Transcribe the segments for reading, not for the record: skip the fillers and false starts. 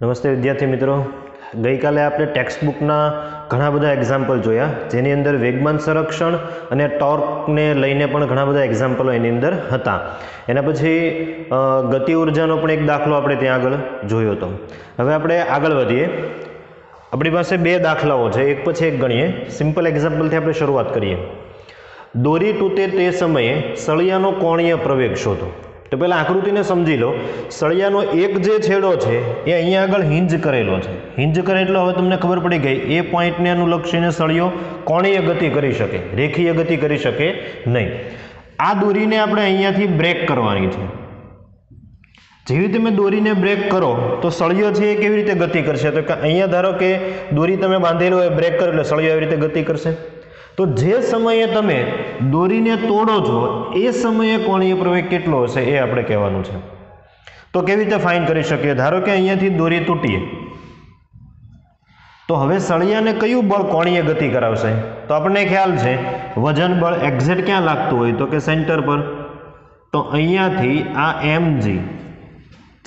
નમસ્તે વિદ્યાર્થી મિત્રો, ગઈકાલે આપણે ટેક્સ્ટબુકના ઘણા બધા એક્ઝામ્પલ જોયા, જેની અંદર વેગમાન સંરક્ષણ અને ટોર્કને લઈને પણ ઘણા બધા એક્ઝામ્પલો એની અંદર હતા. એના પછી ગતિ ઉર્જાનો પણ એક દાખલો આપણે ત્યાં આગળ જોયો હતો. હવે આપણે આગળ વધીએ. આપણી પાસે બે દાખલાઓ છે, એક પછી એક ગણીએ. સિમ્પલ એક્ઝામ્પલથી આપણે શરૂઆત કરીએ. દોરી તૂટે તે સમયે સળિયાનો કોણીય પ્રવેગ શોધો. તો પહેલાં આકૃતિને સમજી લો. સળિયાનો એક જે છેડો છે એ અહીંયા આગળ હિંજ કરેલો છે. હિંજ કરે એટલે હવે તમને ખબર પડી ગઈ, એ પોઈન્ટને અનુલક્ષીને સળિયો કોણીય ગતિ કરી શકે, રેખીય ગતિ કરી શકે નહીં. આ દોરીને આપણે અહીંયાથી બ્રેક કરવાની છે. જેવી તમે દોરીને બ્રેક કરો તો સળિયો છે એ કેવી રીતે ગતિ કરશે? તો કે અહીંયા ધારો કે દોરી તમે બાંધેલો હોય, બ્રેક કરો એટલે સળિયો એવી રીતે ગતિ કરશે. તો જે સમયે તમે દોરીને તોડો છો એ સમયે કોણીય પ્રવેગ કેટલો હશે એ આપણે કહેવાનું છે. તો કેવી રીતે ફાઇન્ડ કરી શકીએ? ધારો કે અહીંયાથી દોરી તૂટીએ તો હવે સળિયાને કયું બળ કોણીય ગતિ કરાવશે? તો આપણને ખ્યાલ છે વજન બળ એક્ઝેક્ટ ક્યાં લાગતું હોય? તો કે સેન્ટર પર. તો અહીંયાથી આ mg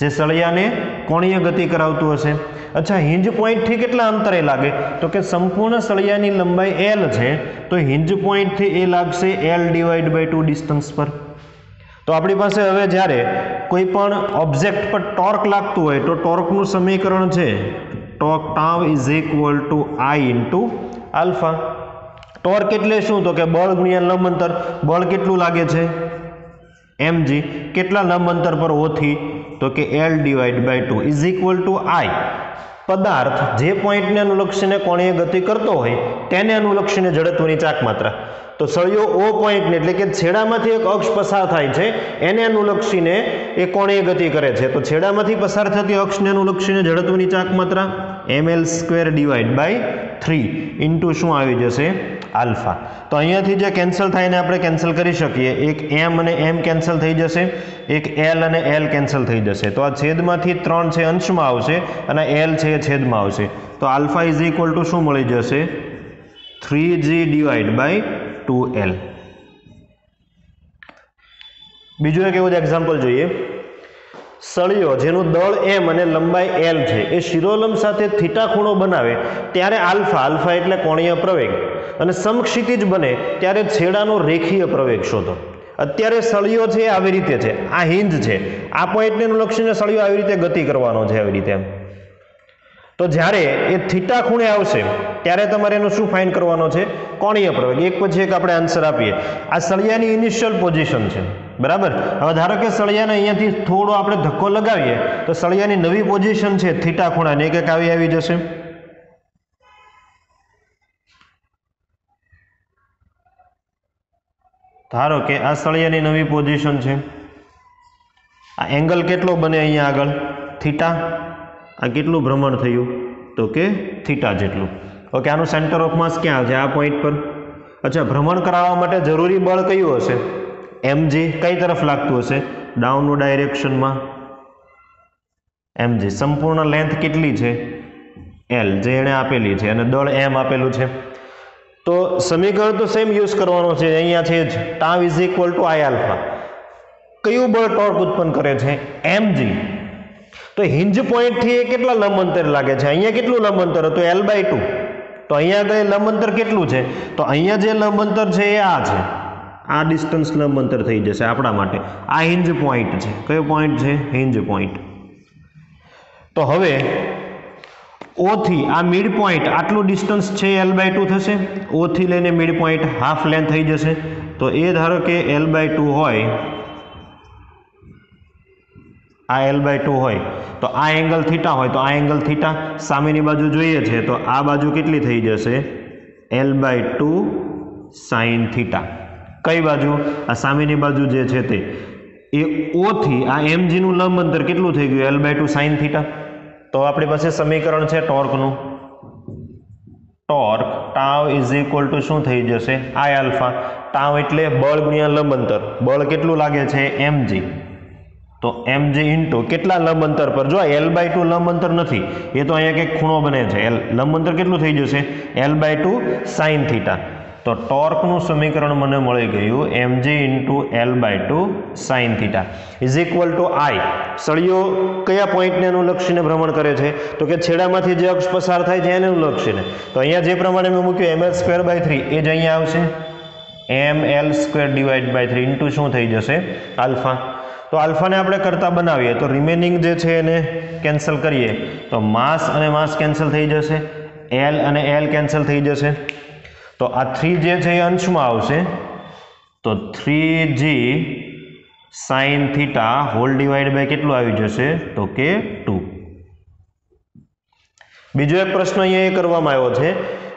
જે સળિયાને કોણીય ગતિ કરાવતું હશે. અચ્છા, હિંજ પોઈન્ટથી કેટલા અંતરે લાગે? તો કે સંપૂર્ણ સળિયાની લંબાઈ l છે, તો હિંજ પોઈન્ટથી એ લાગશે l/2 ડિસ્ટન્સ પર. તો આપણી પાસે હવે જ્યારે કોઈ પણ ઓબ્જેક્ટ પર ટોર્ક લાગતું હોય તો ટોર્કનું સમીકરણ છે torque tau is equal to I into alpha. Torque એટલે શું? તો કે બળ ગુણ્યા લંબ અંતર. બળ કેટલું લાગે છે? mg. કેટલા લંબ અંતર પર? O થી? તો કે l/2 is equal to I. પદાર્થ જે પોઈન્ટને અનુલક્ષીને કોણીય ગતિ કરતો હોય તેને અનુલક્ષીને જડત્વની ચાક માત્રા. તો સળિયો O પોઈન્ટને એટલે કે છેડામાંથી એક અક્ષ પસાર થાય છે એને અનુલક્ષીને એ કોણીય ગતિ કરે છે. તો છેડામાંથી પસાર થતી અક્ષને અનુલક્ષીને જડત્વની ચાક માત્રા ml²/3 ઇન્ટુ શું આવી જશે? આલ્ફા. તો અહીંયાથી જે કેન્સલ થાય એને આપણે કેન્સલ કરી શકીએ. એક m અને m કેન્સલ થઈ જશે, એક l અને l કેન્સલ થઈ જશે. તો આ છેદમાંથી 3 છે અંશમાં આવશે અને l છે એ છેદમાં આવશે. તો આલ્ફા ઇઝ ઇક્વલ ટુ શું મળી જશે? 3g/2l. બીજું એક એવું જ એક્ઝામ્પલ જોઈએ. સળિયો જેનું દળ m અને લંબાઈ l છે એ શિરોલંબ સાથે થીટા ખૂણો બનાવે ત્યારે આલ્ફા એટલે કોણીય પ્રવેગ અને સમક્ષિતિજ બને ત્યારે છેડાનો રેખીય પ્રવેગ શોધો. અત્યારે સળિયો છે આવી રીતે છે, આ હિંજ છે, આ પોઈન્ટને અનુલક્ષીને સળિયો આવી રીતે ગતિ કરવાનો છે, આવી રીતે. તો જ્યારે એ થીટા ખૂણે આવશે ત્યારે તમારે એનું શું ફાઇન્ડ કરવાનો છે? કોણીય પ્રવેગ. એક પછી એક આપણે આન્સર આપીએ. આ સળિયાની ઇનિશિયલ પોઝિશન છે, બરાબર. હવે ધારો કે સળિયાને અહીંયાથી થોડો આપણે ધક્કો લગાવીએ તો સળિયાની નવી પોઝિશન છે થીટા ખૂણાની એક આવી જશે. ધારો કે આ સળિયાની નવી પોઝિશન છે. આ એંગલ કેટલો બને અહીંયા આગળ? થીટા. આ કેટલું ભ્રમણ થયું? તો કે થીટા જેટલું. ઓકે, આનું સેન્ટર ઓફ માસ ક્યાં છે? આ પોઈન્ટ પર. અચ્છા, ભ્રમણ કરાવવા માટે જરૂરી બળ કયું હશે? mg. કઈ તરફ લાગતું હશે? ડાઉનવર્ડ ડાયરેક્શનમાં. mg. સંપૂર્ણ લેન્થ કેટલી છે? l, જે એને આપેલી છે, અને દળ m આપેલું છે. તો સમીકરણ તો સેમ યુઝ કરવાનો છે, અહીંયા છે જ tau is equal to I alpha. કયું બળ ટોર્ક ઉત્પન્ન કરે છે? mg. તો હિંજ પોઈન્ટથી એ કેટલા લંબ અંતર લાગે છે? અહીંયા કેટલું લંબ અંતર હતું? l/2. તો અહીંયા આગળ લંબ અંતર કેટલું છે? તો અહીંયા જે લંબ અંતર છે એ આ છે. આ ડિસ્ટન્સ લંબ અંતર થઈ જશે આપણા માટે. આ હિંજ પોઈન્ટ છે. કયો પોઈન્ટ છે? Hinge point. તો હવે O થી આ મિડ પોઈન્ટ આટલું ડિસ્ટન્સ છે l/2 થશે. O થી લઈને મિડ પોઈન્ટ હાફ લેન્થ થઈ જશે. તો એ ધારો કે l/2 હોય, આ l/2 હોય તો આ એંગલ થીટા હોય, તો આ એંગલ થીટા. સામેની બાજુ જોઈએ છે તો આ બાજુ કેટલી થઈ જશે? l/2 sin theta. કઈ બાજુ? આ સામેની બાજુ જે છે તે. એ O થી આ mg નું લંબ અંતર કેટલું થઈ ગયું? l/2 sin theta. તો આપણી પાસે સમીકરણ છે ટોર્કનું. Torque tau is equal to શું થઈ જશે? I alpha. ટાઉ એટલે બળ ગુણ્યા લંબ અંતર. બળ કેટલું લાગે છે? mg. તો mg ઇન્ટુ કેટલા લંબ અંતર પર? જો l/2 લંબ અંતર નથી, એ તો અહીંયા કંઈક ખૂણો બને છે. લંબ અંતર કેટલું થઈ જશે? l/2 sin theta. તો ટોર્કનું સમીકરણ મને મળી ગયું mg × L/2 sin θ is equal to I. સળિયો કયા પોઈન્ટને અનુલક્ષીને ભ્રમણ કરે છે? તો કે છેડામાંથી જે અક્ષ પસાર થાય છે એને અનુલક્ષીને. તો અહીંયા જે પ્રમાણે મેં મૂક્યું ml²/3 એ જ અહીંયા આવશે ml²/3 ઇન્ટુ શું થઈ જશે? આલ્ફા. તો આલ્ફાને આપણે કરતા બનાવીએ તો રિમેનિંગ જે છે એને કેન્સલ કરીએ તો માસ અને માસ કેન્સલ થઈ જશે, એલ અને એલ કેન્સલ થઈ જશે. તો આ 3 જે છે એ અંશમાં આવશે તો 3g sin θ hall divide by કેટલું આવી જશે? તો કે 2. બીજો એક પ્રશ્ન અહીંયા એ કરવામાં આવ્યો છે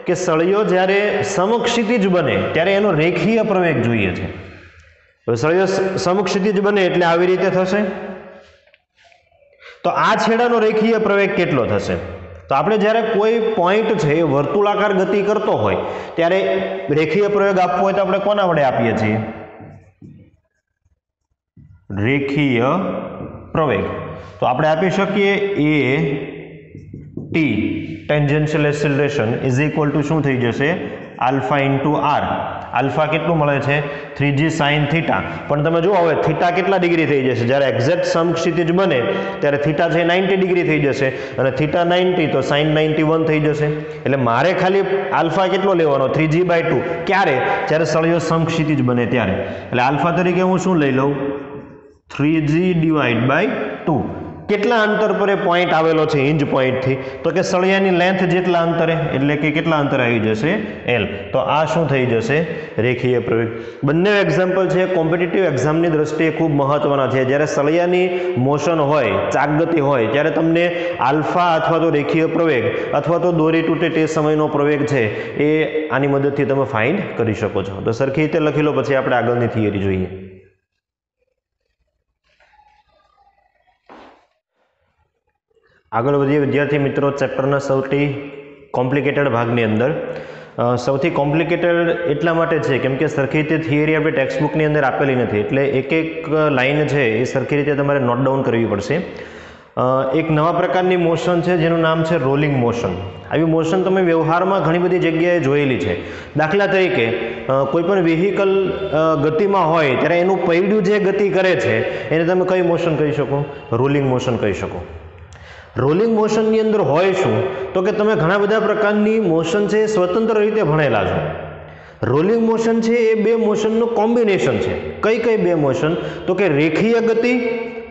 કે સળિયો જ્યારે સમક્ષિતિજ બને ત્યારે એનો રેખીય પ્રવેગ જોઈએ છે. હવે સળિયો સમક્ષિતિજ બને એટલે આવી રીતે થશે. તો આ છેડાનો રેખીય પ્રવેગ કેટલો થશે? તો આપણે જ્યારે કોઈ પોઈન્ટ છે એ વર્તુળાકાર ગતિ કરતો હોય ત્યારે રેખીય પ્રવેગ આપવો હોય તો આપણે કોના વડે આપીએ છીએ? રેખીય પ્રવેગ. તો આપણે આપી શકીએ a t tangential acceleration is equal to શું થઈ જશે? Alpha into R. આલ્ફા કેટલું મળે છે? 3g sin θ. પણ તમે જુઓ હવે થીટા કેટલા ડિગ્રી થઈ જશે? જ્યારે એક્ઝેક્ટ સમક્ષિતિજ બને ત્યારે થીટા છે 90 ડિગ્રી થઈ જશે અને થીટા 90 તો sin 91 થઈ જશે. એટલે મારે ખાલી આલ્ફા કેટલો લેવાનો? 3g/2. ક્યારે? જ્યારે સળિયો સમક્ષિતિજ બને ત્યારે. એટલે આલ્ફા તરીકે હું શું લઈ લઉં? 3g/2. કેટલા અંતર પર એ પોઈન્ટ આવેલો છે હિંજ પોઈન્ટથી? તો કે સળિયાની લેન્થ જેટલા અંતરે, એટલે કે કેટલા અંતરે આવી જશે? L. તો આ શું થઈ જશે? રેખીય પ્રવેગ. બંને એક્ઝામ્પલ છે કોમ્પિટિટિવ એક્ઝામની દ્રષ્ટિએ ખૂબ મહત્વના છે. જ્યારે સળિયાની મોશન હોય, ચાકગતિ હોય, ત્યારે તમને આલ્ફા અથવા તો રેખીય પ્રવેગ અથવા તો દોરી તૂટે તે સમયનો પ્રવેગ છે એ આની મદદથી તમે ફાઇન્ડ કરી શકો છો. તો સરખી રીતે લખી લો, પછી આપણે આગળની થિયરી જોઈએ. આગળ વધીએ વિદ્યાર્થી મિત્રો ચેપ્ટરના સૌથી કોમ્પ્લિકેટેડ ભાગની અંદર. સૌથી કોમ્પ્લિકેટેડ એટલા માટે છે કેમ કે સરખી રીતે થિયરી આપણે ટેક્સ્ટ બુકની અંદર આપેલી નથી, એટલે એક એક લાઈન છે એ સરખી રીતે તમારે નોટ ડાઉન કરવી પડશે. એક નવા પ્રકારની મોશન છે જેનું નામ છે રોલિંગ મોશન. આવી મોશન તમે વ્યવહારમાં ઘણી બધી જગ્યાએ જોયેલી છે. દાખલા તરીકે કોઈ પણ વ્હીકલ ગતિમાં હોય ત્યારે એનું પૈડું જે ગતિ કરે છે એને તમે કઈ મોશન કહી શકો? રોલિંગ મોશન કહી શકો. રોલિંગ મોશનની અંદર હોય શું? તો કે તમે ઘણા બધા પ્રકારની મોશન છે એ સ્વતંત્ર રીતે ભણેલા છો. રોલિંગ મોશન છે એ બે મોશનનું કોમ્બિનેશન છે. કઈ કઈ બે મોશન? તો કે રેખીય ગતિ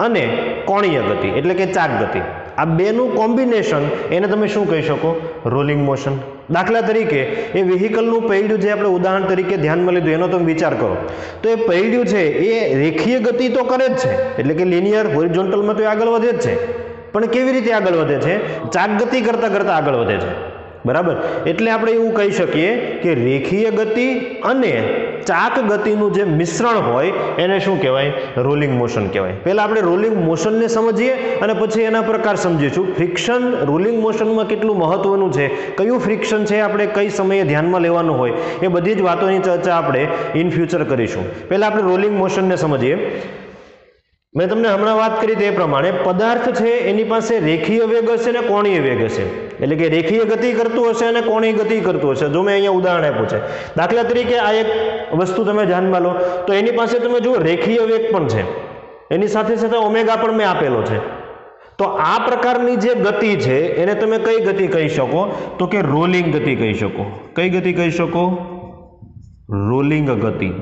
અને કોણીય ગતિ, એટલે કે ચાક ગતિ. આ બેનું કોમ્બિનેશન એને તમે શું કહી શકો? Rolling motion. દાખલા તરીકે એ વ્હીકલનું પૈડું જે આપણે ઉદાહરણ તરીકે ધ્યાનમાં લીધું એનો તમે વિચાર કરો તો એ પૈડું છે એ રેખીય ગતિ તો કરે જ છે, એટલે કે લિનિયર હોરિઝોન્ટલમાં તો એ આગળ વધે જ છે. પણ કેવી રીતે આગળ વધે છે? ચાક ગતિ કરતા કરતા આગળ વધે છે. બરાબર. એટલે આપણે એવું કહી શકીએ કે રેખીય ગતિ અને ચાક ગતિનું જે મિશ્રણ હોય એને શું કહેવાય? રોલિંગ મોશન કહેવાય. પહેલા આપણે રોલિંગ મોશનને સમજીએ અને પછી એના પ્રકાર સમજીશું. ફ્રિક્શન રોલિંગ મોશનમાં કેટલું મહત્વનું છે, કયું ફ્રિક્શન છે આપણે કઈ સમયે ધ્યાનમાં લેવાનું હોય, એ બધી જ વાતોની ચર્ચા આપણે ઇન ફ્યુચર કરીશું. પહેલા આપણે રોલિંગ મોશનને સમજીએ. મેં તમને હમણાં વાત કરી તે પ્રમાણે પદાર્થ છે એની પાસે રેખીય વેગ હશે અને કોણીય વેગ હશે, એટલે કે રેખીય ગતિ કરતું હશે અને કોણીય ગતિ કરતું હશે. જો મેં અહીંયા ઉદાહરણ આપ્યું છે, દાખલા તરીકે આ એક વસ્તુ તમે ધ્યાનમાં લો તો એની પાસે તમે જુઓ રેખીય વેગ પણ છે, એની સાથે સાથે ઓમેગા પણ મેં આપેલો છે. તો આ પ્રકારની જે ગતિ છે એને તમે કઈ ગતિ કહી શકો? તો કે રોલિંગ ગતિ કહી શકો. કઈ ગતિ કહી શકો? રોલિંગ ગતિ.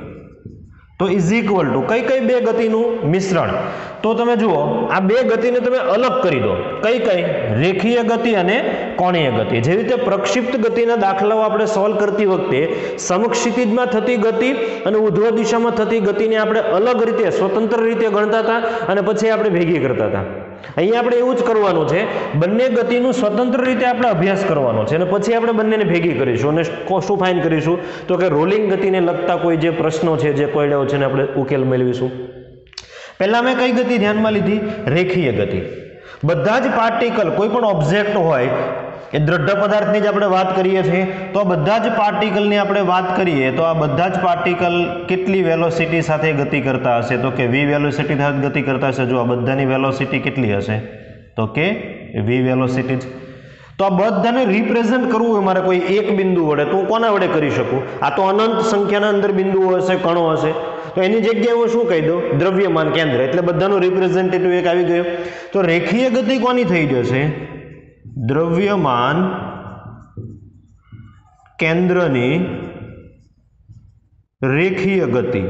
તો ઇઝ ઇક્વલ ટુ કઈ કઈ બે ગતિનું મિશ્રણ? તો તમે જુઓ આ બે ગતિને તમે અલગ કરી દો. કઈ કઈ? રેખીય ગતિ અને કોણીય ગતિ. જેવી રીતે પ્રક્ષિપ્ત ગતિના દાખલાઓ આપણે સોલ્વ કરતી વખતે સમક્ષિતિજમાં થતી ગતિ અને ઉર્ધ્વ દિશામાં થતી ગતિને આપણે અલગ રીતે સ્વતંત્ર રીતે ગણતા હતા અને પછી આપણે ભેગી કરતા હતા. અહીંયા આપણે એવું જ કરવાનું છે. બંને ગતિનું સ્વતંત્ર રીતે આપણે અભ્યાસ કરવાનો છે અને પછી આપણે બંનેને ભેગી કરીશું અને શું ફાઇન કરીશું? તો કે રોલિંગ ગતિને લગતા કોઈ જે પ્રશ્નો છે, જે કોયડાઓ છે, આપણે ઉકેલ મેળવીશું. પહેલા મેં કઈ ગતિ ધ્યાનમાં લીધી? રેખીય ગતિ. બધા જ પાર્ટિકલ, કોઈ પણ ઓબ્જેક્ટ હોય, એ દ્રઢ પદાર્થની જ આપણે વાત કરીએ છીએ તો આ બધા જ પાર્ટિકલની આપણે વાત કરીએ તો આ બધા જ પાર્ટિકલ કેટલી વેલોસિટી સાથે ગતિ કરતા હશે? તો કે v વેલોસિટી સાથે ગતિ કરતા હશે. જો આ બધાની વેલોસિટી કેટલી હશે? તો કે v વેલોસિટી જ. તો તો આ બધાને રિપ્રેઝન્ટ કરવું હોય મારે કોઈ એક બિંદુ વડે તો હું કોના વડે કરી શકું? આ તો અનંત સંખ્યાના અંદર બિંદુઓ હશે, કણો હશે, તો એની જગ્યાએ હું શું કહી દઉં? દ્રવ્યમાન કેન્દ્ર. એટલે બધાનું રિપ્રેઝેન્ટેટિવ એક આવી ગયો. તો રેખીય ગતિ કોની થઈ જશે? દ્રવ્યમાન કેન્દ્રની રેખીય ગતિ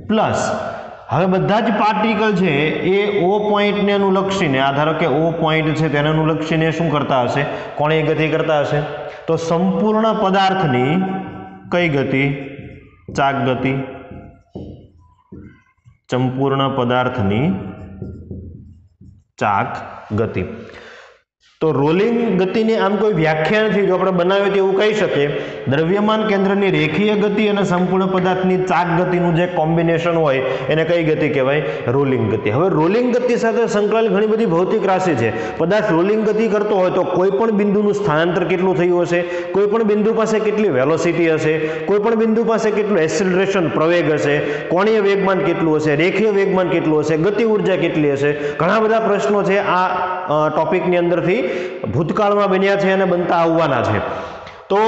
પ્લસ હવે બધા જ પાર્ટિકલ છે એ O પોઈન્ટને અનુલક્ષીને, આ ધારો કે O પોઈન્ટ છે તેને અનુલક્ષીને શું કરતા હશે? કોણીય ગતિ કરતા હશે. તો સંપૂર્ણ પદાર્થની કઈ ગતિ? ચાક ગતિ. સંપૂર્ણ પદાર્થની ચાક ગતિ. તો રોલિંગ ગતિની આમ કોઈ વ્યાખ્યા નથી. જો આપણે બનાવીએ તો એવું કહી શકીએ દ્રવ્યમાન કેન્દ્રની રેખીય ગતિ અને સંપૂર્ણ પદાર્થની ચાક ગતિનું જે કોમ્બિનેશન હોય એને કઈ ગતિ કહેવાય? રોલિંગ ગતિ. હવે રોલિંગ ગતિ સાથે સંકળાયેલ ઘણી બધી ભૌતિક રાશિ છે. પદાર્થ રોલિંગ ગતિ કરતો હોય તો કોઈ પણ બિંદુનું સ્થાનાંતર કેટલું થયું હશે, કોઈ પણ બિંદુ પાસે કેટલી વેલોસિટી હશે, કોઈ પણ બિંદુ પાસે કેટલું એક્સિલરેશન પ્રવેગ હશે, કોણીય વેગમાન કેટલું હશે, રેખીય વેગમાન કેટલું હશે, ગતિ ઉર્જા કેટલી હશે. ઘણા બધા પ્રશ્નો છે આ ટોપિકની અંદરથી ભૂતકાળમાં બન્યા છે અને બનતા આવવાના છે. તો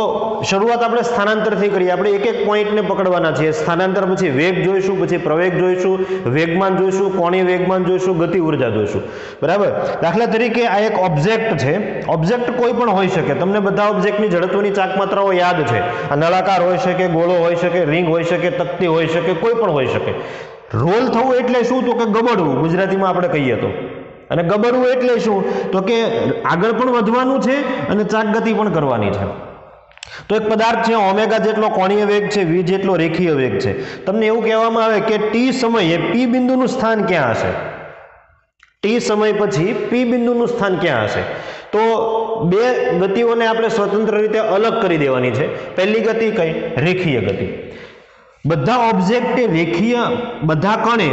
શરૂઆત આપણે સ્થાનાંતરથી કરીએ. આપણે એક એક પોઈન્ટને પકડવાના છીએ. સ્થાનાંતર પછી વેગ જોઈશું, પછી પ્રવેગ જોઈશું, વેગમાન જોઈશું, કોણીય વેગમાન જોઈશું, ગતિ ઉર્જા જોઈશું. બરાબર. દાખલા તરીકે આ એક ઓબ્જેક્ટ છે. ઓબ્જેક્ટ કોઈ પણ હોઈ શકે. તમને બધા ઓબ્જેક્ટની જડત્વની ચાક માત્રાઓ યાદ છે. આ નળાકાર હોઈ શકે, ગોળો હોઈ શકે, રિંગ હોઈ શકે, તકતી હોઈ શકે, કોઈ પણ હોઈ શકે. રોલ થવું એટલે શું? તો કે ગબડવું, ગુજરાતીમાં આપણે કહીએ તો. અને ગબડવું એટલે શું? તો કે આગળ પણ વધવાનું છે અને ચાક ગતિ પણ કરવાની છે. તો એક પદાર્થ છે, ઓમેગા જેટલો કોણીય વેગ છે, v જેટલો રેખીય વેગ છે. તમને એવું કહેવામાં આવે કે t સમયે p બિંદુનું સ્થાન ક્યાં હશે? t સમય પછી p બિંદુનું સ્થાન ક્યાં હશે? તો બે ગતિઓને આપણે સ્વતંત્ર રીતે અલગ કરી દેવાની છે. પહેલી ગતિ કઈ? રેખીય ગતિ. બધા ઓબ્જેક્ટે રેખીય, બધા કણે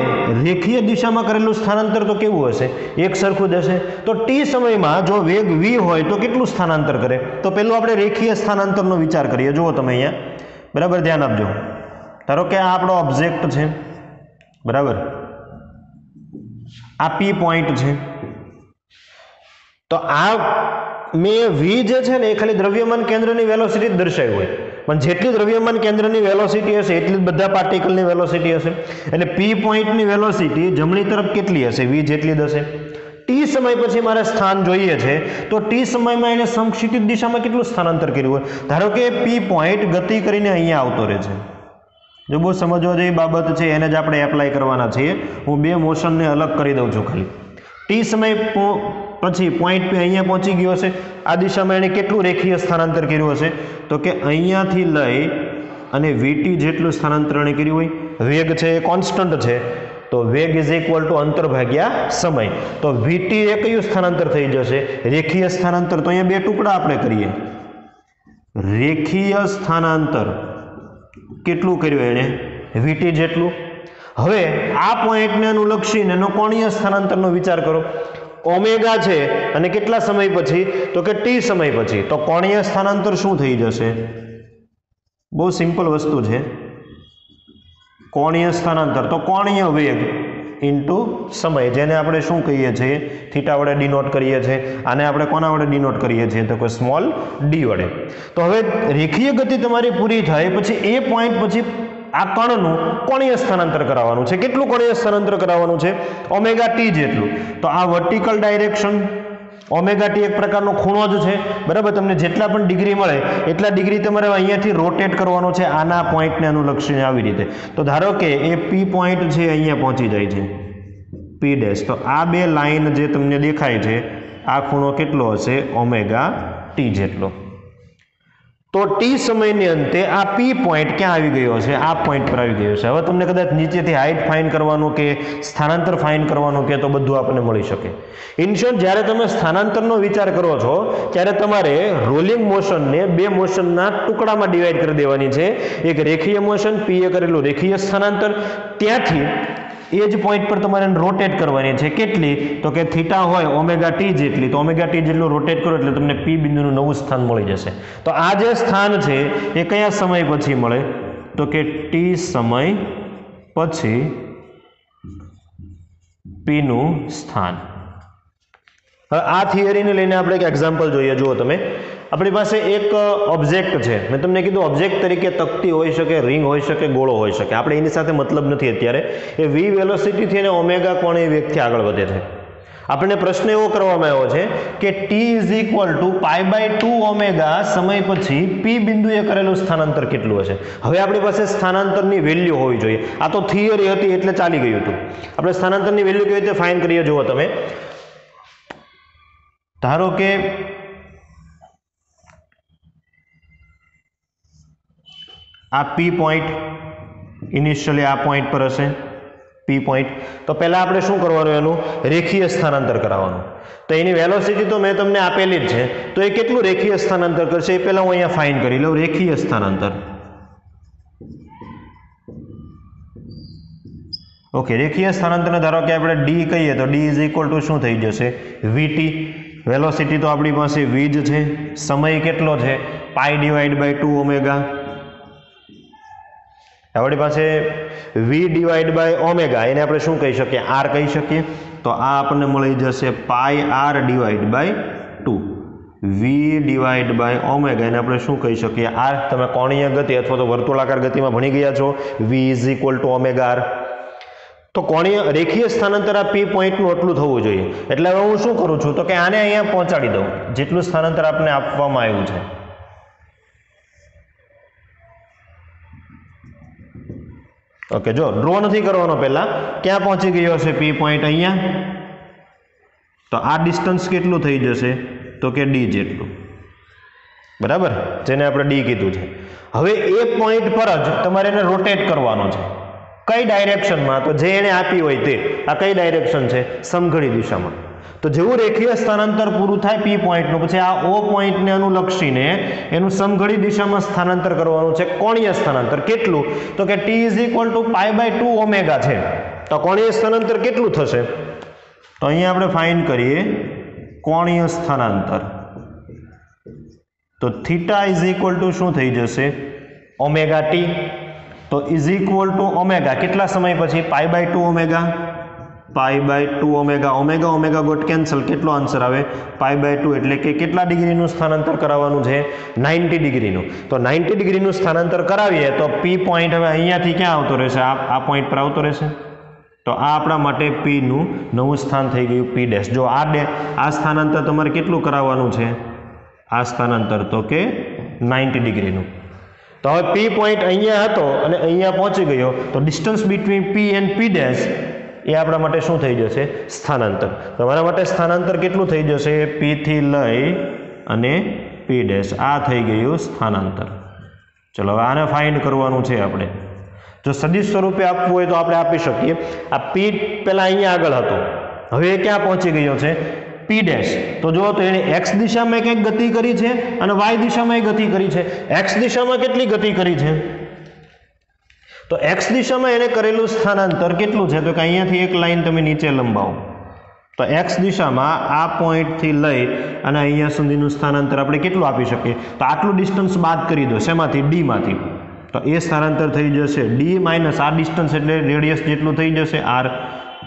રેખીય દિશામાં કરેલું સ્થાનાંતર તો કેવું હશે? એક સરખું જ હશે. તો t સમયમાં જો વેગ v હોય તો કેટલું સ્થાનાંતર કરે? તો પહેલું આપણે રેખીય સ્થાનાંતરનો વિચાર કરીએ. જુઓ તમે અહીંયા, બરાબર, ધ્યાન આપજો. ધારો કે આ આપણો ઓબ્જેક્ટ છે, બરાબર, આ p પોઈન્ટ છે. તો આ મેં v જે છે ને એ ખાલી દ્રવ્યમાન કેન્દ્રની વેલોસિટી જ દર્શાવી હોય, પણ જેટલી દ્રવ્યમાન કેન્દ્રની વેલોસિટી હશે એટલી જ બધા પાર્ટિકલની વેલોસિટી હશે. એટલે p પોઈન્ટની વેલોસિટી જમણી તરફ કેટલી હશે? v જેટલી જ હશે. t સમય પછી મારે સ્થાન જોઈએ છે તો t સમયમાં એને સમક્ષિતિજ દિશામાં કેટલું સ્થાનાંતર કર્યું હોય? ધારો કે p પોઈન્ટ ગતિ કરીને અહીંયા આવતો રહે છે. જો બહુ સમજવા જેવી બાબત છે, એને જ આપણે એપ્લાય કરવાના છીએ. હું બે મોશનને અલગ કરી દઉં છું ખાલી. t સમય પછી પોઈન્ટ p અહીંયા પહોંચી ગયો હશે. આ દિશામાં એને કેટલું રેખીય સ્થાનાંતર કર્યું હશે? તો કે અહીંયાથી લઈ અને vt જેટલું સ્થાનાંતર એને કર્યું હોય. વેગ છે એ કોન્સ્ટન્ટ છે, તો વેગ ઇઝ ઇક્વલ ટુ અંતર ભાગ્યા સમય. તો vt એ કયું સ્થાનાંતર થઈ જશે? રેખીય સ્થાનાંતર. તો અહીંયા બે ટુકડા આપણે કરીએ. રેખીય સ્થાનાંતર કેટલું કર્યું એણે? vt જેટલું. હવે આ પોઈન્ટને અનુલક્ષીને એનો કોણીય સ્થાનાંતરનો વિચાર કરો. ઓમેગા છે અને કેટલા સમય પછી? તો કે t સમય પછી. તો કોણીય સ્થાનાંતર શું થઈ જશે? બહુ સિમ્પલ વસ્તુ છે. કોણીય સ્થાનાંતર તો કોણીય વેગ ઇન્ટુ સમય, જેને આપણે શું કહીએ છીએ? થીટા વડે ડિનોટ કરીએ છીએ. આને આપણે કોના વડે ડિનોટ કરીએ છીએ? તો કે સ્મોલ d વડે. તો હવે રેખીય ગતિ તમારી પૂરી થાય પછી એ પોઈન્ટ પછી આ કણનું કોણીય સ્થાનાંતર કરાવવાનું છે. કેટલું કોણીય સ્થાનાંતર કરાવવાનું છે? ઓમેગા t જેટલું. તો આ વર્ટિકલ ડાયરેક્શન, ઓમેગા t એક પ્રકારનો ખૂણો જ છે, બરાબર. તમને જેટલા પણ ડિગ્રી મળે એટલા ડિગ્રી તમારે અહીંયાથી રોટેટ કરવાનો છે આના પોઈન્ટને અનુલક્ષીને આવી રીતે. તો ધારો કે એ p પોઈન્ટ છે અહીંયા પહોંચી જાય છે p ડેશ. તો આ બે લાઈન જે તમને દેખાય છે આ ખૂણો કેટલો હશે? ઓમેગા t જેટલો. તો t સમયની અંતે આ p પોઈન્ટ ક્યાં આવી ગયો છે? આ પોઈન્ટ પર આવી ગયો છે. હવે તમને કદાચ નીચેથી હાઇટ ફાઇન કરવાનું કે સ્થાનાંતર ફાઇન કરવાનું કે તો બધું આપણને મળી શકે. ઇન શોર્ટ, જ્યારે તમે સ્થાનાંતરનો વિચાર કરો છો ત્યારે તમારે રોલિંગ મોશનને બે મોશનના ટુકડામાં ડિવાઈડ કરી દેવાની છે. એક રેખીય મોશન, p એ કરેલું રેખીય સ્થાનાંતર, ત્યાંથી એ જ પોઈન્ટ પર તમારે રોટેટ કરવાની છે. કેટલી? તો કે થીટા હોય ઓમેગા t જેટલી. તો ઓમેગા t જેટલું રોટેટ કરો એટલે તમને p બિંદુનું નવું સ્થાન મળી જશે. તો આ જે સ્થાન છે એ કયા સમય પછી મળે? તો કે t સમય પછી p નું સ્થાન. હવે આ થિયરીને લઈને આપણે એક એક્ઝામ્પલ જોઈએ. જુઓ તમે, આપણી પાસે એક ઓબ્જેક્ટ છે. મેં તમને કીધું ઓબ્જેક્ટ તરીકે તકતી હોઈ શકે, રિંગ હોઈ શકે, ગોળો હોઈ શકે. આપણે એની સાથે મતલબ નથી અત્યારે. એ v વેલોસિટીથી અને ઓમેગા કોણે વેગથી આગળ વધે છે. આપણને પ્રશ્ન એવો કરવામાં આવ્યો છે કે t π/2 ઓમેગા સમય પછી p બિંદુએ કરેલું સ્થાનાંતર કેટલું હશે. હવે આપણી પાસે સ્થાનાંતરની વેલ્યુ હોવી જોઈએ. આ તો થિયરી હતી એટલે ચાલી ગયું હતું. આપણે સ્થાનાંતરની વેલ્યુ કેવી રીતે ફાઇન્ડ કરીએ જુઓ તમે. ધારો કે આ p પોઈન્ટ ઇનિશિયલી આ પોઈન્ટ પર હશે, p પોઈન્ટ. તો પહેલા આપણે શું કરવાનું, એનું રેખીય સ્થાનાંતર કરાવવાનું. તો એની વેલોસિટી તો મેં તમને આપેલી જ છે. તો એ કેટલું રેખીય સ્થાનાંતર કરશે એ પહેલા હું અહીંયા ફાઇન્ડ કરી લઉં. રેખીય સ્થાનાંતર, ઓકે. રેખીય સ્થાનાંતરને ધારો કે આપણે d કહીએ તો d શું થઈ જશે, vt. વેલોસિટી તો આપણી પાસે v જ છે. સમય કેટલો છે, π/2 ઓમેગા. આપણી પાસે v/ω એને આપણે શું કહી શકીએ, r કહી શકીએ. તો આ આપણને મળી જશે πr/2 v/ω એને આપણે શું કહી શકીએ, r. તમે કોણીય ગતિ અથવા તો વર્તુળાકાર ગતિમાં ભણી ગયા છો, v = ωr. તો કોણીય રેખીય સ્થાનાંતર આ p પોઈન્ટનું એટલું થવું જોઈએ. એટલે હવે હું શું કરું છું તો કે આને અહીંયા પહોંચાડી દઉં જેટલું સ્થાનાંતર આપને આપવામાં આવ્યું છે. ઓકે, જો ડ્રો નથી કરવાનો, પહેલા ક્યાં પહોંચી ગયો છે p પોઈન્ટ, અહીંયા. તો આ ડિસ્ટન્સ કેટલું થઈ જશે તો કે d જેટલું, બરાબર, જેને આપણે d કીધું છે. હવે એ પોઈન્ટ પર જ તમારે એને રોટેટ કરવાનો છે. કઈ ડાયરેક્શનમાં, તો જે એને આપી હોય તે. આ કઈ ડાયરેક્શન છે, સમઘડી દિશામાં. તો જેવું રેખીય સ્થાનાંતર પૂરું થાય p પોઈન્ટનું, પછી આ o પોઈન્ટને અનુલક્ષીને એનું સમઘડી દિશામાં સ્થાનાંતર કરવાનું છે. કોણીય સ્થાનાંતર કેટલું તો કે t π/2 ઓમેગા છે. તો કોણીય સ્થાનાંતર કેટલું થશે તો અહીંયા આપણે ફાઇન્ડ કરીએ કોણીય સ્થાનાંતર. તો થીટા શું થઈ જશે, ઓમેગા t. તો ઓમેગા કેટલા સમય પછી, π/2 omega. π/2 omega, omega omega got cancel. કેટલો આન્સર આવે, π/2. એટલે કે કેટલા ડિગ્રીનું સ્થાનાંતર કરાવવાનું છે, 90 ડિગ્રીનું. તો 90 ડિગ્રીનું સ્થાનાંતર કરાવીએ તો p પોઈન્ટ હવે અહીંયાથી ક્યાં આવતો રહેશે, આ પોઈન્ટ પર આવતો રહેશે. તો આ આપણા માટે p નું નવું સ્થાન થઈ ગયું, p'. જો આ સ્થાનાંતર તમારે કેટલું કરાવવાનું છે, આ સ્થાનાંતર તો કે 90 ડિગ્રીનું. તો હવે p પોઈન્ટ અહીંયા હતો અને અહીંયા પહોંચી ગયો. તો distance between p and p' એ આપણા માટે શું થઈ જશે, સ્થાનાંતર. તમારા માટે સ્થાનાંતર કેટલું થઈ જશે, p થી લઈ અને p'. આ થઈ ગયું સ્થાનાંતર. ચલો હવે આને ફાઇન્ડ કરવાનું છે આપણે. જો સદિશ સ્વરૂપે આપવું હોય તો આપણે આપી શકીએ. આ p પહેલા અહીંયા આગળ હતો, હવે એ ક્યાં પહોંચી ગયો છે, p'. તો જો તો એને x દિશામાં કંઈક ગતિ કરી છે અને y દિશામાં ગતિ કરી છે. x દિશામાં કેટલી ગતિ કરી છે, તો x દિશામાં એને કરેલું સ્થાનાંતર કેટલું છે તો કે અહીંયાથી એક લાઈન તમે નીચે લંબાવો. તો x દિશામાં આ પોઈન્ટથી લઈ અને અહીંયા સુધીનું સ્થાનાંતર આપણે કેટલું આપી શકીએ, તો આટલું ડિસ્ટન્સ બાદ કરી દો. શેમાંથી, d માંથી. તો એ સ્થાનાંતર થઈ જશે d માઇનસ આ ડિસ્ટન્સ એટલે રેડિયસ જેટલું થઈ જશે r.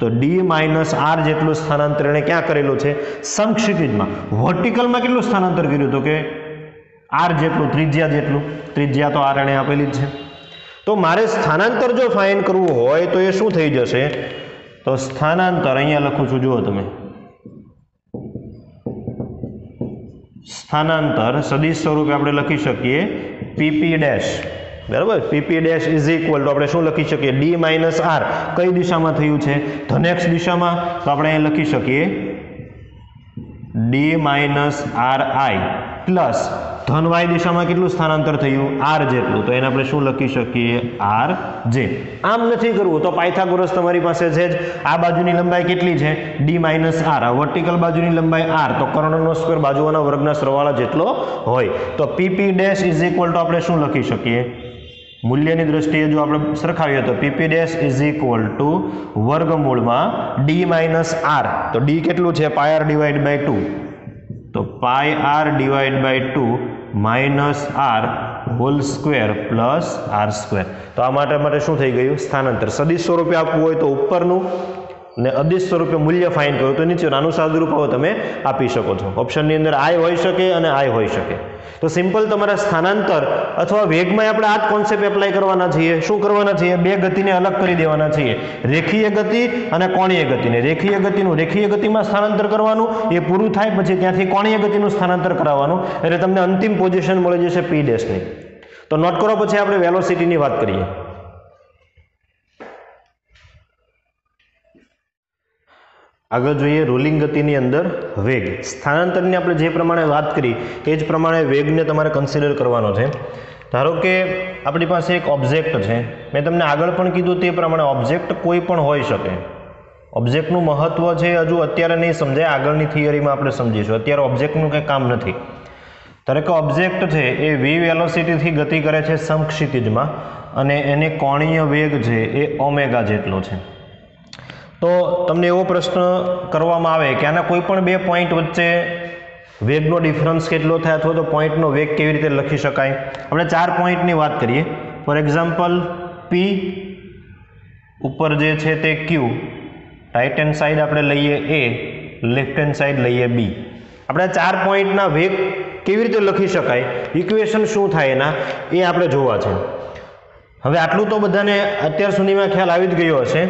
તો d માઇનસ r જેટલું સ્થાનાંતર એને ક્યાં કરેલું છે, સમક્ષિતિજમાં. વર્ટિકલમાં કેટલું સ્થાનાંતર કર્યું તો કે r જેટલું, ત્રિજ્યા જેટલું. ત્રિજ્યા તો r એને આપેલી જ છે. તો મારે સ્થાનાંતર જો ફાઇન્ડ કરવું હોય તો એ શું થઈ જશે, તો સ્થાનાંતર અહીંયા લખું છું, જુઓ તમે. સ્થાનાંતર સદિશ સ્વરૂપે આપણે લખી શકીએ pp'. બરાબર, pp' ઇઝ ઇક્વલ ટુ આપણે શું લખી શકીએ, d માઇનસ r. કઈ દિશામાં થયું છે, ધન x દિશામાં. તો આપણે અહીં લખી શકીએ d માઇનસ ri પ્લસ ધન y દિશામાં કેટલું સ્થાનાંતર થયું, r જેટલું. તો એને આપણે શું લખી શકીએ, rj. આમ નથી કરવું તો પાયથાગોરસ તમારી પાસે છે જ. આ બાજુની લંબાઈ કેટલી છે, d માઇનસ r. આ વર્ટિકલ બાજુની લંબાઈ r. તો કર્ણનો સ્ક્વેર બાજુઓના વર્ગના સરવાળા જેટલો હોય. તો pp' ઇઝ ઇક્વલ ટુ આપણે શું લખી શકીએ, મૂલ્યની દ્રષ્ટિએ જો આપણે સરખાવીએ તો pp' ઇઝ ઇક્વલ ટુ વર્ગમૂળમાં d માઇનસ r. તો d કેટલું છે, πr/2. તો πr/2 minus r whole square plus r square. તો આ માટે શું થઈ ગયું, સ્થાનાંતર. સદિશ સ્વરૂપે આપવું હોય તો ઉપરનું ને અદિશ સ્વરૂપે મૂલ્ય ફાઇન્ડ કરો તો નીચે નાનું સાદુરૂપ હવે તમે આપી શકો છો. ઓપ્શનની અંદર આઈ હોઈ શકે અને આઈ હોઈ શકે. તો સિમ્પલ તમારા સ્થાનાંતર અથવા વેગમાં આપણે આ જ કોન્સેપ્ટ એપ્લાય કરવાના છીએ. શું કરવાના છીએ? બે ગતિને અલગ કરી દેવાના છીએ, રેખીય ગતિ અને કોણીય ગતિને. રેખીય ગતિનું રેખીય ગતિમાં સ્થાનાંતર કરવાનું, એ પૂરું થાય પછી ત્યાંથી કોણીય ગતિનું સ્થાનાંતર કરાવવાનું, એટલે તમને અંતિમ પોઝિશન મળી જશે પી ડેશની. તો નોટ કરો. પછી આપણે વેલોસિટીની વાત કરીએ. આગળ જોઈએ રોલિંગ ગતિની અંદર વેગ. સ્થાનાંતરની આપણે જે પ્રમાણે વાત કરી એ જ પ્રમાણે વેગને તમારે કન્સિડર કરવાનો છે. ધારો કે આપણી પાસે એક ઓબ્જેક્ટ છે. મેં તમને આગળ પણ કીધું તે પ્રમાણે ઓબ્જેક્ટ કોઈ પણ હોઈ શકે. ઓબ્જેક્ટનું મહત્વ છે હજુ અત્યારે નહીં સમજાય, આગળની થિયરીમાં આપણે સમજીશું. અત્યારે ઓબ્જેક્ટનું કંઈ કામ નથી. ધારો કે ઓબ્જેક્ટ છે એ વી વેલોસિટીથી ગતિ કરે છે સમક્ષિતિજમાં અને એને કોણીય વેગ છે એ ઓમેગા જેટલો છે. તો તમને એવો પ્રશ્ન કરવામાં આવે કે આના કોઈ પણ બે પોઈન્ટ વચ્ચે વેગનો ડિફરન્સ કેટલો થાય અથવા તો પોઈન્ટનો વેગ કેવી રીતે લખી શકાય. આપણે 4 પોઈન્ટની વાત કરીએ. ફોર એક્ઝામ્પલ પી ઉપર જે છે તે ક્યુ, રાઈટ હેન્ડ સાઈડ આપણે લઈએ એ, લેફ્ટ હેન્ડ સાઈડ લઈએ બી. આપણે 4 પોઈન્ટના વેગ કેવી રીતે લખી શકાય, ઇક્વેશન શું થાય એના, એ આપણે જોવા છે. હવે આટલું તો બધાને અત્યાર સુધીમાં ખ્યાલ આવી જ ગયો હશે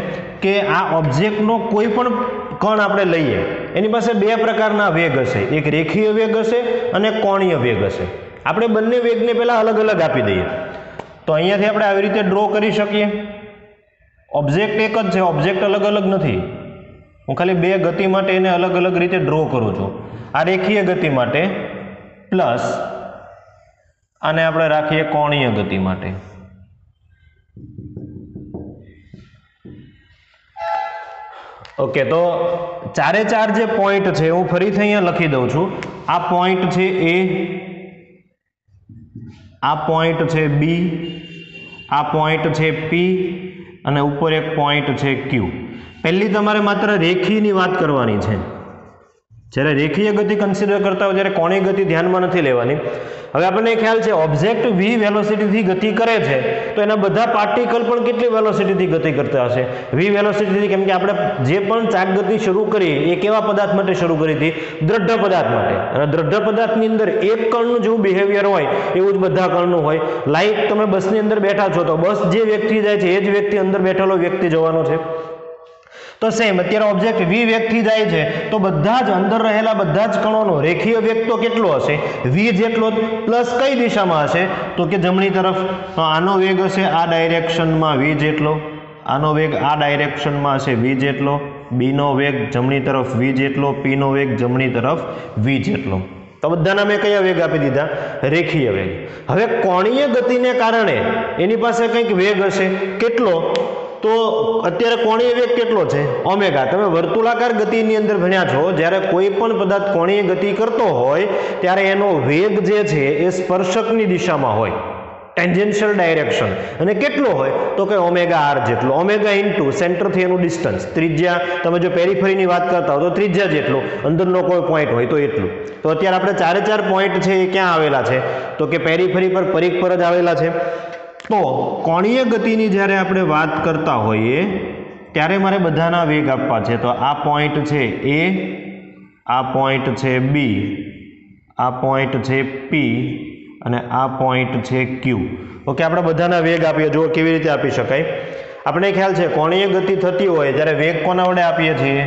કે આ ઓબ્જેક્ટનો કોઈ પણ કણ આપણે લઈએ એની પાસે બે પ્રકારના વેગ હશે, એક રેખીય વેગ હશે અને કોણીય વેગ હશે. આપણે બંને વેગને પહેલાં અલગ અલગ આપી દઈએ. તો અહીંયાથી આપણે આવી રીતે ડ્રો કરી શકીએ. ઓબ્જેક્ટ એક જ છે, ઓબ્જેક્ટ અલગ અલગ નથી. હું ખાલી બે ગતિ માટે એને અલગ અલગ રીતે ડ્રો કરું છું. આ રેખીય ગતિ માટે પ્લસ આને આપણે રાખીએ કોણીય ગતિ માટે. ઓકે, તો ચારે ચાર જે પોઈન્ટ છે હું ફરીથી અહીંયા લખી દઉં છું. આ પોઈન્ટ છે એ, આ પોઈન્ટ છે બી, આ પોઈન્ટ છે પી અને ઉપર એક પોઈન્ટ છે ક્યુ. પહેલી તમારે માત્ર રેખીયની વાત કરવાની છે. જ્યારે રેખીય ગતિ કન્સિડર કરતા હોય ત્યારે કોણીય ગતિ ધ્યાનમાં નથી લેવાની. હવે આપણને ખ્યાલ છે ઓબ્જેક્ટ વી વેલોસિટીથી ગતિ કરે છે તો એના બધા પાર્ટિકલ પણ કેટલી વેલોસિટીથી ગતિ કરતા હશે? વી વેલોસિટીથી. કેમ કે આપણે જે પણ ચાક ગતિ શરૂ કરી એ કેવા પદાર્થ માટે શરૂ કરી હતી? દ્રઢ પદાર્થ માટે. અને દ્રઢ પદાર્થની અંદર એક કણનું જેવું બિહેવિયર હોય એવું જ બધા કણનું હોય. લાઈક તમે બસની અંદર બેઠા છો તો બસ જે વ્યક્તિ જાય છે એ જ વ્યક્તિ અંદર બેઠેલો વ્યક્તિ જવાનો છે. તો સેમ અત્યારે ઓબ્જેક્ટ વી વેગથી જાય છે તો બધા જ અંદર રહેલા બધા જ કણોનો રેખીય વેગ તો કેટલો હશે? વી જેટલો. પ્લસ કઈ દિશામાં હશે? તો કે જમણી તરફ. તો આનો વેગ હશે આ ડાયરેક્શનમાં વી જેટલો, આનો વેગ આ ડાયરેક્શનમાં હશે વી જેટલો, બીનો વેગ જમણી તરફ વી જેટલો, પીનો વેગ જમણી તરફ વી જેટલો. તો બધાના મેં કયા વેગ આપી દીધા? રેખીય વેગ. હવે કોણીય ગતિને કારણે એની પાસે કંઈક વેગ હશે. કેટલો? તો અત્યારે કોણીય વેગ કેટલો છે? ઓમેગા. તમે વર્તુળાકાર ગતિની અંદર ભણ્યા છો, જ્યારે કોઈ પણ પદાર્થ કોણીય ગતિ કરતો હોય ત્યારે એનો વેગ જે છે એ સ્પર્શકની દિશામાં હોય, ટેન્જેન્શિયલ ડાયરેક્શન. અને કેટલો હોય? તો કે ઓમેગા આર જેટલો. ઓમેગા ઇન્ટુ સેન્ટરથી એનું ડિસ્ટન્સ, ત્રિજ્યા. તમે જો પેરીફરીની વાત કરતા હો તો ત્રિજ્યા જેટલું, અંદરનો કોઈ પોઈન્ટ હોય તો એટલું. તો અત્યારે આપણે ચારે ચાર પોઈન્ટ છે એ ક્યાં આવેલા છે? તો કે પેરીફરી પર, પરિઘ પર જ આવેલા છે. તો કોણીય ગતિની જ્યારે આપણે વાત કરતા હોઈએ ત્યારે મારે બધાના વેગ આપવા છે. તો આ પોઈન્ટ છે એ, આ પોઈન્ટ છે બી, આ પોઈન્ટ છે પી અને આ પોઈન્ટ છે ક્યુ. ઓકે, આપણે બધાના વેગ આપીએ. જુઓ કેવી રીતે આપી શકાય. આપણે ખ્યાલ છે કોણીય ગતિ થતી હોય ત્યારે વેગ કોના વડે આપીએ છીએ?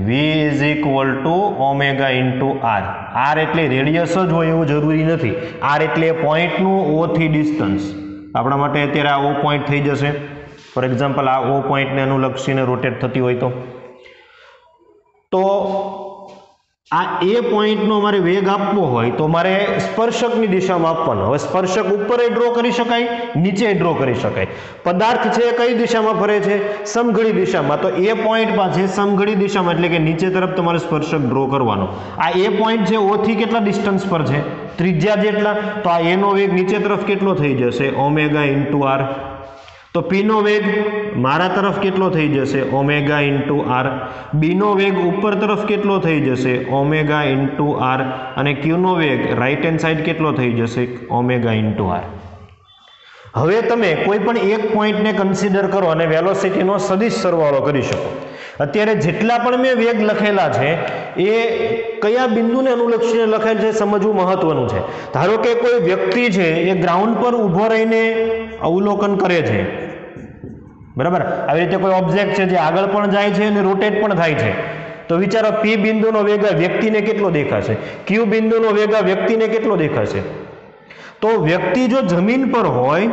v is equal to omega into R. R એટલે રેડિયસ જ હોય એવું જરૂરી નથી. આર એટલે પોઈન્ટનું ઓ થી ડિસ્ટન્સ. આપણા માટે અત્યારે આ ઓ પોઈન્ટ થઈ જશે. ફોર એક્ઝામ્પલ આ ઓ પોઈન્ટને અનુલક્ષીને રોટેટ થતી હોય તો આ એ પોઈન્ટનો મારે વેગ આપવો હોય તો મારે સ્પર્શકની દિશામાં આપવાનો. હવે સ્પર્શક ઉપર ડ્રો કરી શકાય, નીચે ડ્રો કરી શકાય. પદાર્થ છે કઈ દિશામાં ફરે છે? સમઘડી દિશામાં. તો એ પોઈન્ટ પાસે સમઘડી દિશામાં એટલે કે નીચે તરફ તમારે સ્પર્શક ડ્રો કરવાનો. આ એ પોઈન્ટ છે ઓ થી કેટલા ડિસ્ટન્સ પર છે? ત્રિજ્યા જેટલા. તો આ એનો વેગ નીચે તરફ કેટલો થઈ જશે? Omega into R. તો પીનો વેગ મારા તરફ કેટલો થઈ જશે? Omega into R. બીનો વેગ ઉપર તરફ કેટલો થઈ જશે? Omega into R. અને ક્યુનો વેગ રાઈટ હેન્ડ સાઈડ કેટલો થઈ જશે? Omega into R. હવે તમે કોઈ પણ એક પોઈન્ટને કન્સિડર કરો અને વેલોસિટીનો સદિશ સરવાળો કરી શકો. અત્યારે જેટલા પણ મેં વેગ લખેલા છે એ કયા બિંદુને અનુલક્ષીને લખેલ છે સમજવું મહત્વનું છે. ધારો કે કોઈ વ્યક્તિ છે એ ગ્રાઉન્ડ પર ઊભો રહીને અવલોકન કરે છે, બરાબર. આવી રીતે કોઈ ઓબ્જેક્ટ છે જે આગળ પણ જાય છે અને રોટેટ પણ થાય છે, તો વિચારો પી બિંદુનો વેગ વ્યક્તિને કેટલો દેખાશે, ક્યુ બિંદુનો વેગ વ્યક્તિને કેટલો દેખાશે. તો વ્યક્તિ જો જમીન પર હોય,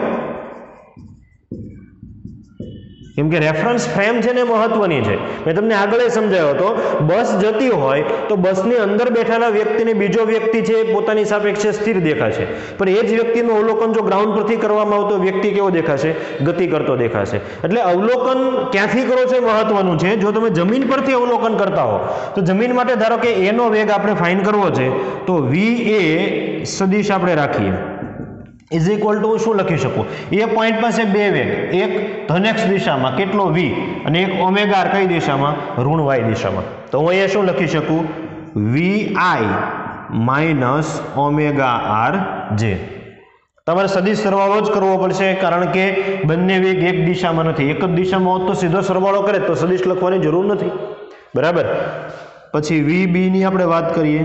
કેમ કે રેફરન્સ ફ્રેમ છે ને મહત્વની છે. મેં તમને આગળ સમજાવ્યો હતો, બસ જતી હોય તો બસની અંદર બેઠેલા વ્યક્તિને બીજો વ્યક્તિ છે પોતાની સાપેક્ષે સ્થિર દેખાશે, પણ એ જ વ્યક્તિનું અવલોકન જો ગ્રાઉન્ડ પરથી કરવામાં આવતો વ્યક્તિ કેવો દેખાશે, ગતિ કરતો દેખાશે. એટલે અવલોકન ક્યાંથી કરો છો મહત્વનું છે. જો તમે જમીન પરથી અવલોકન કરતા હો તો જમીન માટે ધારો કે એનો વેગ આપણે ફાઇન્ડ કરવો છે, તો વી એ સદિશ આપણે રાખીએ ઇઝ ઇક્વલ ટુ શું લખી શકું, એ પોઈન્ટ પાસે બે વેગ, એક ધન એક્સ દિશામાં કેટલો વી અને એક ઓમેગા આર કઈ દિશામાં, ઋણ વાય દિશામાં. તો હું અહીંયા શું લખી શકું, વી આઈ માઇનસ ઓમેગા આર જે. તમારે સદિશ સરવાળો જ કરવો પડશે, કારણ કે બંને વેગ એક દિશામાં નથી. એક જ દિશામાં હોત તો સીધો સરવાળો કરે તો સદિશ લખવાની જરૂર નથી, બરાબર. પછી વી બી ની આપણે વાત કરીએ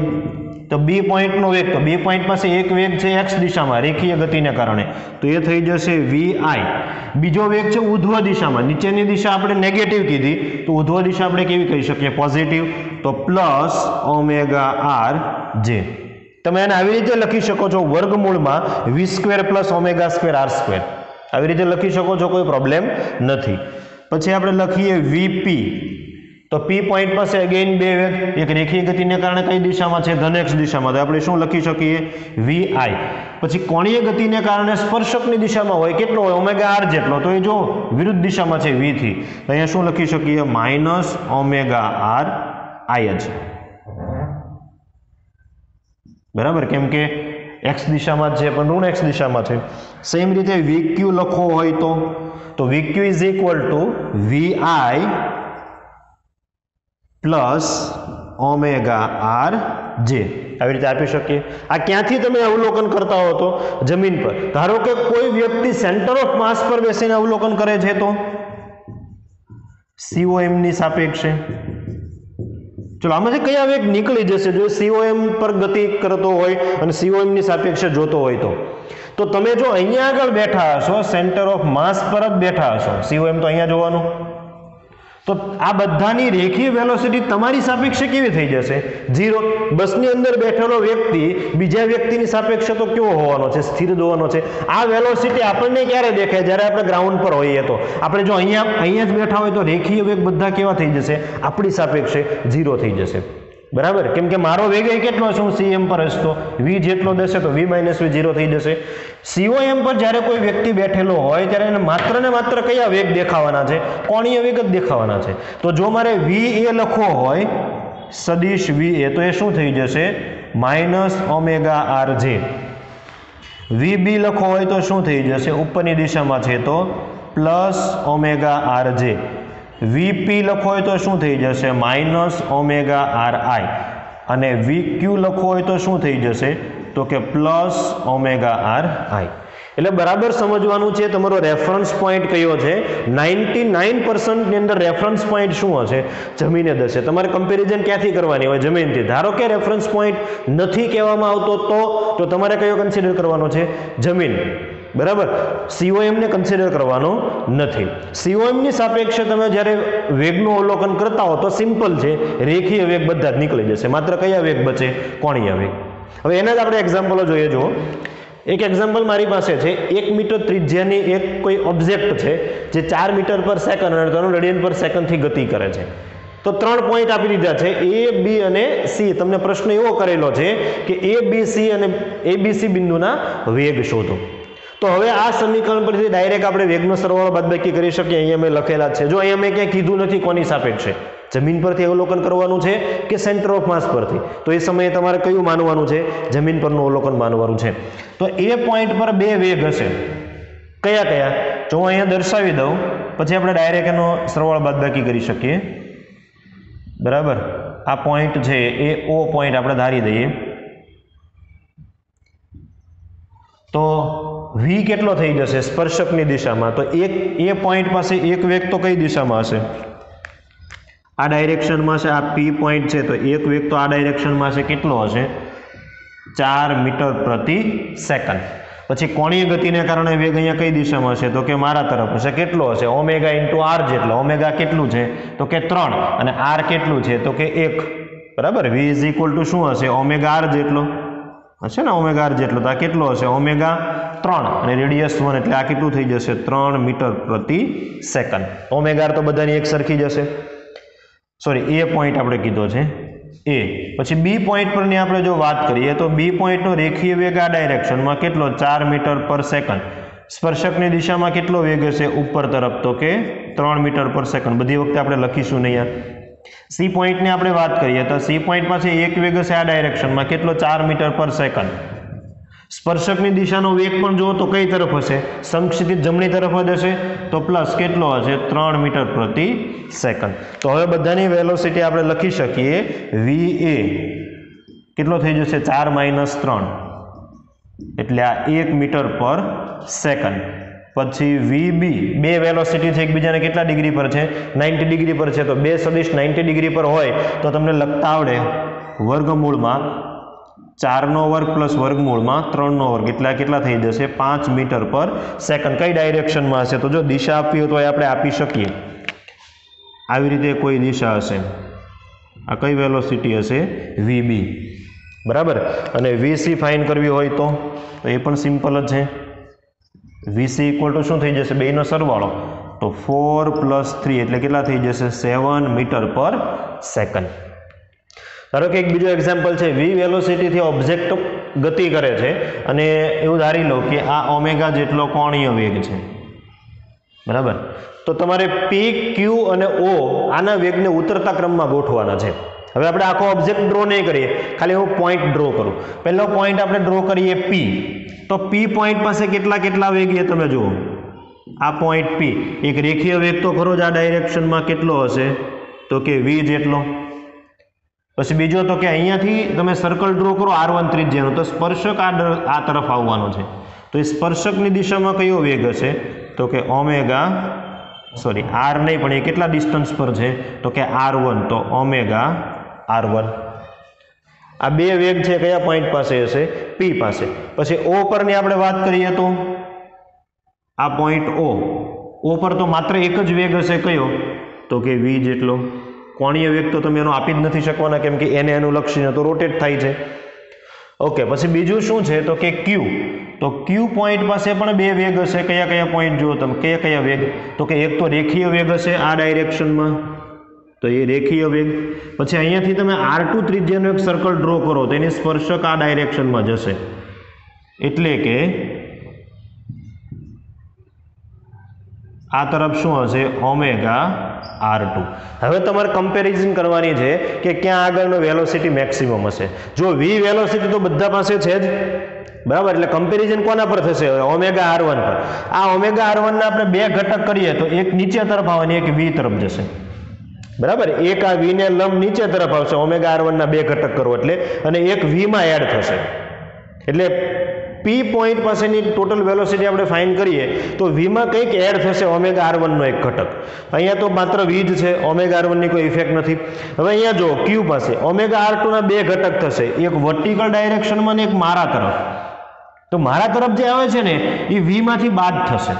તો બી પોઈન્ટનો વેગ, તો બી પોઈન્ટ પાસે એક વેગ છે એક્સ દિશામાં રેખીય ગતિને કારણે, તો એ થઈ જશે વી આઈ. બીજો વેગ છે ઉધ્વ દિશામાં, નીચેની દિશા આપણે નેગેટિવ કીધી તો ઉધ્વ દિશા આપણે કેવી કહી શકીએ, પોઝિટિવ, તો પ્લસ ઓમેગા આર જે. તમે એને આવી રીતે લખી શકો છો, વર્ગમૂળમાં V square plus omega square R square, આવી રીતે લખી શકો છો, કોઈ પ્રોબ્લેમ નથી. પછી આપણે લખીએ વીપી, તો પી પોઈન્ટ પાસે અગેન બે વેગ, એક રેખીય ગતિને કારણે કઈ દિશામાં છે, ધન એક્સ દિશામાં, તો આપણે શું લખી શકીએ, વી આઈ. પછી કોણીય ગતિને કારણે સ્પર્શકની દિશામાં હોય, કેટલો હોય, ઓમેગા આર જેટલો, તો એ જો વિરુદ્ધ દિશામાં છે વી થી, તો અહીંયા શું લખી શકીએ, માઇનસ ઓમેગા આર આઈ જ, બરાબર. કેમ કે એક્સ દિશામાં જ છે પણ ઋણ એક્સ દિશામાં છે. સેમ રીતે વીક્યુ લખવો હોય તો V Q is equal to V I plus omega R જે, આવી રીતે આપી શકીએ. આ ક્યાંથી તમે અવલોકન કરતા હો તો જમીન પર. ધારો કે કોઈ વ્યક્તિ સેન્ટર ઓફ માસ પર બેસીને અવલોકન કરે છે તો COM ની સાપેક્ષે, ચલો આમાંથી કયા વેગ નીકળી જશે જો COM પર ગતિ કરતો હોય અને COM ની સાપેક્ષે જોતો હોય તો તમે જો અહીંયા આગળ બેઠા હશો, સેન્ટર ઓફ માસ પર જ બેઠા હશો, COM તો અહીંયા જોવાનું, તો આ બધાની રેખીય વેલોસિટી તમારી સાપેક્ષે કેવી થઈ જશે, 0. બસની અંદર બેઠેલો વ્યક્તિ બીજા વ્યક્તિની સાપેક્ષે તો કેવો હોવાનો છે, સ્થિર હોવાનો છે. આ વેલોસિટી આપણને ક્યારે દેખાય, જ્યારે આપણે ગ્રાઉન્ડ પર હોઈએ. તો આપણે જો અહીંયા જ બેઠા હોય તો રેખીય વેગ બધા કેવા થઈ જશે, આપણી સાપેક્ષે 0 થઈ જશે, બરાબર. કેમ કે મારો વેગ કેટલો છે, હું CM પર હશે તો વી જેટલો દેશે તો વી માઇનસ વી 0 થઈ જશે. COM પર જ્યારે કોઈ વ્યક્તિ બેઠેલો હોય ત્યારે એને માત્ર ને માત્ર કયા વેગ દેખાવાના છે, કોણીય વેગ જ દેખાવાના છે. તો જો મારે વી એ લખવો હોય સદિશ વી એ, તો એ શું થઈ જશે, માઇનસ ઓમેગા આર જે. વી બી લખવો હોય તો શું થઈ જશે, ઉપરની દિશામાં છે તો પ્લસ ઓમેગા આર જે. વીપી લખવો હોય તો શું થઈ જશે, માઇનસ ઓમેગા આર આઈ. અને વીક્યુ લખવો હોય તો શું થઈ જશે, તો કે પ્લસ ઓમેગા આર આઈ. એટલે બરાબર સમજવાનું છે તમારો રેફરન્સ પોઈન્ટ કયો છે. 99% ની અંદર રેફરન્સ પોઈન્ટ શું હશે, જમીને જ હશે. તમારે કમ્પેરિઝન ક્યાંથી કરવાની હોય, જમીનથી. ધારો કે રેફરન્સ પોઈન્ટ નથી કહેવામાં આવતો તો તમારે કયો કન્સિડર કરવાનો છે, જમીન, બરાબર. COM ને કન્સિડર કરવાનો નથી. COM ની સાપેક્ષે તમે જ્યારે વેગનું અવલોકન કરતા હો તો સિમ્પલ છે, રેખીય વેગ બધા જ નીકળી જશે, માત્ર કયા વેગ બચે, કોણીય વેગ. હવે એના જ આપણે એક્ઝામ્પલો જોઈએ. જુઓ, એક એક્ઝામ્પલ મારી પાસે છે, 1 મીટર ત્રિજ્યાની એક કોઈ ઓબ્જેક્ટ છે જે 4 મીટર પર સેકન્ડ અને 3 રેડિયન પર સેકન્ડથી ગતિ કરે છે. તો 3 પોઈન્ટ આપી દીધા છે, A, B અને C. તમને પ્રશ્ન એવો કરેલો છે કે A, B, C અને ABC બિંદુના વેગ શોધો. તો હવે આ સમીકરણ પરથી ડાયરેક્ટ આપણે વેગનો સરવાળો બાદબાકી કરી શકીએ. અહીંયા મેં લખેલા છે. જો અહીંયા મેં ક્યાંય કીધું નથી કોની સાપેક્ષે, જમીન પરથી અવલોકન કરવાનું છે કે સેન્ટર ઓફ માસ પરથી, તો એ સમયે તમારે કયું માનવાનું છે, જમીન પરનું અવલોકન માનવાનું છે. તો એ પોઈન્ટ પર બે વેગ હશે, કયા કયા, જો હું અહીંયા દર્શાવી દઉં પછી આપણે ડાયરેક્ટ એનો સરવાળો બાદબાકી કરી શકીએ, બરાબર. આ પોઈન્ટ છે એ O પોઈન્ટ આપણે ધારી દઈએ તો V કેટલો થઈ જશે સ્પર્શકની દિશામાં, તો એક એ પોઈન્ટ પાસે એક વેગ તો કઈ દિશામાં હશે, આ ડાયરેક્શનમાં છે, આ પી પોઈન્ટ છે, તો એક વેગ તો આ ડાયરેક્શનમાં છે, કેટલો હશે? 4 મીટર પ્રતિ સેકન્ડ. પછી કોણીય ગતિને કારણે વેગ અહીંયા કઈ દિશામાં છે? તો કે મારા તરફ હશે. કેટલો હશે? ઓમેગા ઇન્ટુ આર જેટલો. ઓમેગા કેટલું છે? તો કે 3, અને આર કેટલું છે? તો કે 1. બરાબર. v ઇઝ ઇક્વલ ટુ શું હશે? ઓમેગા આર જેટલો હશે ને, ઓમેગા આર જેટલો. તો આ કેટલો હશે? ઓમેગા 3, અને રેડિયસ 1 એટલે આ કેટલું થઈ જશે? 3 મીટર પ્રતિ સેકન્ડ. ઓમેગા આર તો બધાની એક સરખી જ હશે. સોરી, એ પોઈન્ટ આપણે કીધો છે એ. પછી બી પોઈન્ટ પરની આપણે જો વાત કરીએ તો બી પોઈન્ટનો રેખીય વેગ આ ડાયરેક્શનમાં કેટલો? 4 મીટર પર સેકન્ડ. સ્પર્શકની દિશામાં કેટલો વેગ હશે ઉપર તરફ? તો કે 3 મીટર પર સેકન્ડ. બધી વખતે આપણે લખીશું નહીં. સી પોઈન્ટની આપણે વાત કરીએ તો સી પોઈન્ટ પાસે એક વેગ હશે આ ડાયરેક્શનમાં, કેટલો? 4 મીટર પર સેકન્ડ. સ્પર્શકની દિશાનો વેગ પણ જુઓ તો કઈ તરફ હશે? સમક્ષિતિજ જમણી તરફ જ હશે. તો પ્લસ કેટલો હશે? 3 મીટર પ્રતિ સેકન્ડ. તો હવે બધાની વેલોસિટી આપણે લખી શકીએ. વી એ કેટલો થઈ જશે? 4 - 3 એટલે આ 1 મીટર પર સેકન્ડ. પછી વીબી, બે વેલોસિટી છે એકબીજાને કેટલા ડિગ્રી પર છે? 90 ડિગ્રી પર છે. તો બે સદિશ 90 ડિગ્રી પર હોય તો તમને લખતા આવડે વર્ગમૂળમાં 4નો વર્ગ પ્લસ વર્ગમૂળમાં 3નો વર્ગ એટલે કેટલા થઈ જશે? 5 મીટર પર સેકન્ડ. કઈ ડાયરેક્શનમાં હશે? તો જો દિશા આપવી હોય તો આપણે આપી શકીએ. આવી રીતે કોઈ દિશા હશે. આ કઈ વેલોસિટી હશે? વીબી. બરાબર. અને વીસી ફાઇન કરવી હોય તો એ પણ સિમ્પલ જ છે. વીસી ઇક્વલ ટુ શું થઈ જશે? બેનો સરવાળો. તો 4 + 3 એટલે કેટલા થઈ જશે? 7 મીટર પર સેકન્ડ. ધારો કે એક બીજો એક્ઝામ્પલ છે. વી વેલોસિટીથી ઓબ્જેક્ટ ગતિ કરે છે અને એવું ધારી લો કે આ ઓમેગા જેટલો કોણીય વેગ છે. બરાબર. તો તમારે પી, ક્યુ અને ઓ આના વેગને ઉતરતા ક્રમમાં ગોઠવાના છે. હવે આપણે આખો ઓબ્જેક્ટ ડ્રો નહીં કરીએ, ખાલી હું પોઈન્ટ ડ્રો કરું. પહેલો પોઈન્ટ આપણે ડ્રો કરીએ પી. તો પી પોઈન્ટ પાસે કેટલા વેગ એ તમે જુઓ. આ પોઈન્ટ પી એક રેખીય વેગ તો ખરો જ આ ડાયરેક્શનમાં. કેટલો હશે? તો કે વી જેટલો. પછી બીજો તો કે અહીંયાથી તમે સર્કલ ડ્રો કરો r1 ત્રિજ્યાનો, તો સ્પર્શક આ તરફ આવવાનો છે. તો એ સ્પર્શકની દિશામાં કયો વેગ હશે? તો કે ઓમેગા, સોરી આર નહીં પણ એ કેટલા ડિસ્ટન્સ પર છે? તો કે r1. તો ઓમેગા r1. આ બે વેગ છે કયા પોઈન્ટ પાસે હશે? પી પાસે. પછી ઓ પરની આપણે વાત કરીએ તો આ પોઈન્ટ ઓ પર તો માત્ર એક જ વેગ હશે. કયો? તો કે વી જેટલો. કોણીય વેગ તો તમે એનો આપી જ નથી શકવાના, કેમ કે એને અનુલક્ષીને તો રોટેટ થાય છે. ઓકે. પછી બીજું શું છે? તો કે ક્યુ. તો ક્યુ પોઈન્ટ પાસે પણ બે વેગ હશે. કયા પોઈન્ટ જુઓ તમે? કયા વેગ? તો કે એક તો રેખીય વેગ હશે આ ડાયરેક્શનમાં, તો એ રેખીય વેગ. પછી અહીંયાથી તમે r2 ત્રિજ્યાનો એક સર્કલ ડ્રો કરો તો એની સ્પર્શક આ ડાયરેક્શનમાં જશે, એટલે કે આ તરફ શું હશે? Omega r2. હવે તમારે કમ્પેરિઝન કરવાની છે કે ક્યાં આગળનો વેલોસિટી મેક્સિમમ હશે. જો વી વેલોસિટી તો બધા પાસે છે જ. બરાબર. એટલે કમ્પેરિઝન કોના પર થશે? ઓમેગા r1 પર. આ ઓમેગા r1 ના આપણે બે ઘટક કરીએ તો એક નીચે તરફ આવવાની, એક વી તરફ જશે. બરાબર. એક આ વી ને લંબ નીચે તરફ આવશે ઓમેગા r1 ના બે ઘટક કરો એટલે, અને એક વી માં એડ થશે. એટલે પી પોઈન્ટ પાસેની ટોટલ વેલોસિટી આપણે ફાઇન્ડ કરીએ તો વી માં કંઈક એડ થશે ઓમેગા r1 નો એક ઘટક. અહીંયા તો માત્ર વી જ છે, ઓમેગા r1 ની કોઈ ઇફેક્ટ નથી. હવે અહીંયા જો ક્યુ પાસે ઓમેગા r2 ના બે ઘટક થશે, એક વર્ટિકલ ડાયરેક્શનમાં ને એક મારા તરફ. તો મારા તરફ જે આવે છે ને એ વી માંથી બાદ થશે.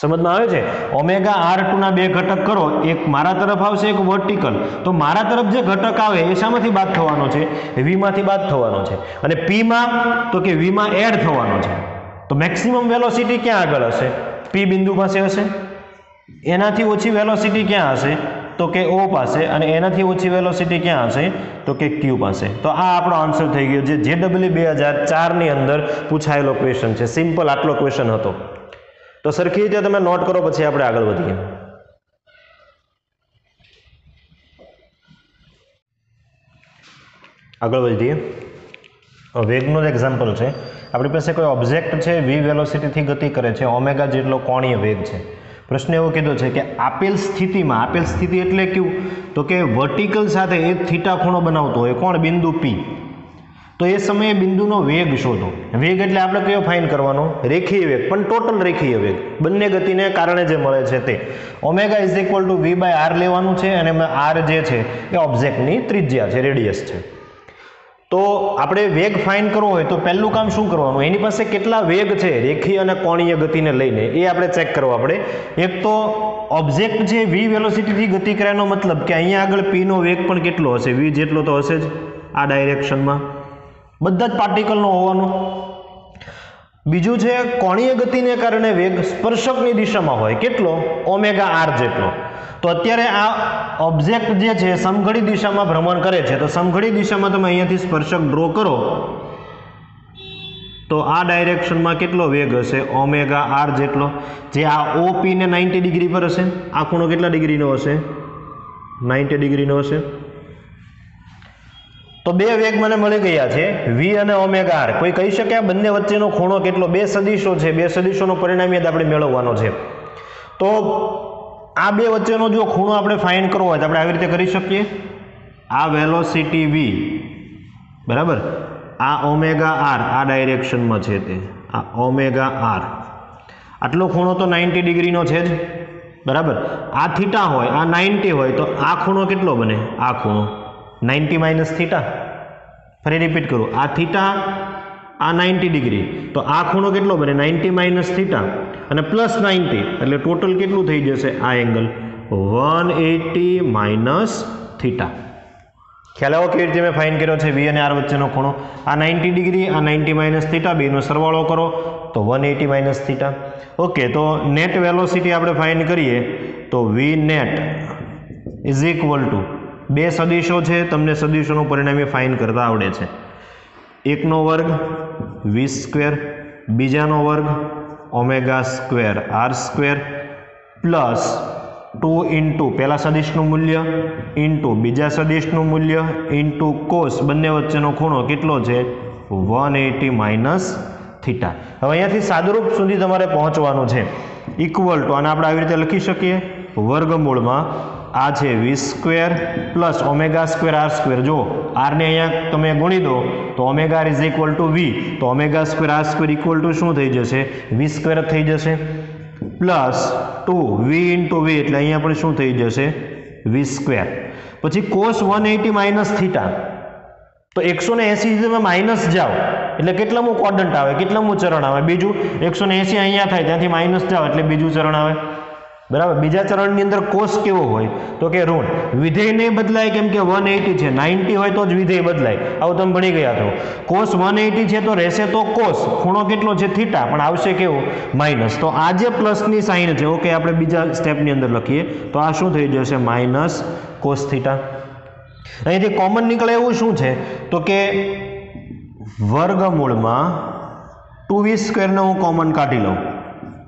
સમજમાં આવે છે? ઓમેગા r2 ના બે ઘટક કરો, એક મારા તરફ આવશે, એક વર્ટિકલ. તો મારા તરફ જે ઘટક આવે એ શામાંથી બાદ થવાનો છે? વી માંથી બાદ થવાનો છે. અને પી માં તો કે વી માં એડ થવાનો છે. તો મેક્સિમમ વેલોસિટી ક્યાં આગળ હશે? પી બિંદુ પાસે હશે. એનાથી ઓછી વેલોસિટી ક્યાં હશે? તો કે ઓ પાસે. અને એનાથી ઓછી વેલોસિટી ક્યાં હશે? તો કે ક્યુ પાસે. તો આ આપણો આન્સર થઈ ગયો, જે JEE 2004 ની અંદર પૂછાયેલો ક્વેશ્ચન છે. સિમ્પલ આટલો ક્વેશ્ચન હતો. તો સરખી રીતે તમે નોટ કરો, પછી આપણે આગળ વધીએ. વેગનો જ એક્ઝામ્પલ છે. આપણી પાસે કોઈ ઓબ્જેક્ટ છે, વી વેલોસિટીથી ગતિ કરે છે, ઓમેગા જેટલો કોણીય વેગ છે. પ્રશ્ન એવો કીધો છે કે આપેલ સ્થિતિમાં, આપેલ સ્થિતિ એટલે કેવું? તો કે વર્ટિકલ સાથે એક થીટા ખૂણો બનાવતો હોય. કોણ? બિંદુ પી. તો તો એ સમયે બિંદુનો વેગ શોધો. વેગ એટલે આપણે કયો ફાઇન કરવાનો? રેખીય વેગ, પણ ટોટલ રેખીય વેગ, બંને ગતિને કારણે જે મળે છે તે. Omega is equal to V by R લેવાનું છે, અને આર જે છે એ ઓબ્જેક્ટની ત્રિજ્યા છે, રેડિયસ છે. તો આપણે વેગ ફાઇન કરવો હોય તો પહેલું કામ શું કરવાનું? એની પાસે કેટલા વેગ છે રેખીય અને કોણીય ગતિને લઈને એ આપણે ચેક કરવા પડે. એક તો ઓબ્જેક્ટ જે વી વેલોસિટીથી ગતિ કરે એનો મતલબ કે અહીંયા આગળ પી નો વેગ પણ કેટલો હશે? વી જેટલો તો હશે જ આ ડાયરેક્શનમાં, બધા જ પાર્ટિકલનો હોવાનો. બીજું છે કોણીય ગતિને કારણે વેગ સ્પર્શકની દિશામાં હોય, કેટલો? ઓમેગા આર જેટલો. તો અત્યારે આ ઓબ્જેક્ટ જે છે સમઘડી દિશામાં ભ્રમણ કરે છે, તો સમઘડી દિશામાં તમે અહીંયાથી સ્પર્શક ડ્રો કરો તો આ ડાયરેક્શનમાં કેટલો વેગ હશે? ઓમેગા આર જેટલો. જે આ ઓપી ને 90 ડિગ્રી પર હશે, આ ખૂણો કેટલા ડિગ્રીનો હશે? 90 ડિગ્રીનો હશે. તો બે વેગ મને મળી ગયા છે, વી અને ઓમેગા આર. કોઈ કહી શકે આ બંને વચ્ચેનો ખૂણો કેટલો? બે સદિશો છે, બે સદિશોનો પરિણામિયત આપણે મેળવવાનો છે. તો આ બે વચ્ચેનો જો ખૂણો આપણે ફાઇન્ડ કરવો હોય તો આપણે આવી રીતે કરી શકીએ. આ વેલોસિટી વી બરાબર, આ ઓમેગા આર આ ડાયરેક્શનમાં છે, તે આ ઓમેગા આર, આટલો ખૂણો તો 90 ડિગ્રીનો છે જ બરાબર. આ થીટા હોય, આ 90 હોય, તો આ ખૂણો કેટલો બને? આ ખૂણો 90 માઇનસ થીટા. ફરી રિપીટ કરું, આ થીટા, આ 90 ડિગ્રી, તો આ ખૂણો કેટલો બને? 90 માઇનસ થીટા અને પ્લસ 90, એટલે ટોટલ કેટલું થઈ જશે? આ એંગલ 180 માઇનસ થીટા. ખ્યાલ આવો કેવી રીતે મેં ફાઇન કર્યો છે વી અને આર વચ્ચેનો ખૂણો? આ 90 ડિગ્રી, આ 90 માઇનસ થીટા, બેનો સરવાળો કરો તો 180 માઇનસ થીટા. ઓકે, તો નેટ વેલોસિટી આપણે ફાઇન કરીએ તો વી નેટ ઇઝ ઇક્વલ ટુ, બે સદિશો છે, તમને સદિશોનું પરિણામી ફાઇન કરતા આવડે છે. એકનો વર્ગ વી સ્ક્વેર, બીજાનો વર્ગ omega square R square plus 2 into પહેલા સદિશનું મૂલ્ય ઇન્ટુ બીજા સદિશનું મૂલ્ય ઇન્ટુ કોસ, બંને વચ્ચેનો ખૂણો કેટલો છે? 180 માઇનસ થીટા. હવે અહીંયાથી સાદુરૂપ સુધી તમારે પહોંચવાનું છે. ઇક્વલ ટુ, આને આપણે આવી રીતે લખી શકીએ, વર્ગમૂળમાં આ છે V square plus omega square R square. જો આરને અહીંયા તમે ગુણી દો તો omega R is equal to V, તો omega square R square equal to શું થઈ જશે? વી સ્ક્વેર થઈ જશે પ્લસ 2 વી ઇન્ટુ વી, એટલે અહીંયા પણ શું થઈ જશે? વી સ્ક્વેર. પછી કોસ 180 માઇનસ થીટા, તો 180 તમે માઇનસ જાઓ એટલે કેટલામું ક્વોડ્રન્ટ આવે? કેટલામું ચરણ આવે? બીજું. 180 અહીંયા થાય, ત્યાંથી માઇનસ જાઓ એટલે બીજું ચરણ આવે બરાબર. બીજા ચરણની અંદર કોસ કેવો હોય? તો કે ઋણ. વિધેય નહીં બદલાય, કેમ કે 180 છે, 90 હોય તો જ વિધેય બદલાય, આવું તમે ભણી ગયા છો. કોસ 180 છે તો રહેશે તો કોસ, ખૂણો કેટલો છે? થીટા, પણ આવશે કેવું? માઇનસ. તો આ જે પ્લસની સાઇન છે, ઓકે, આપણે બીજા સ્ટેપની અંદર લખીએ તો આ શું થઈ જશે? Minus cos theta. અહીંથી કોમન નીકળે એવું શું છે? તો કે વર્ગમૂળમાં 2v સ્ક્વેરને હું કોમન કાઢી લઉં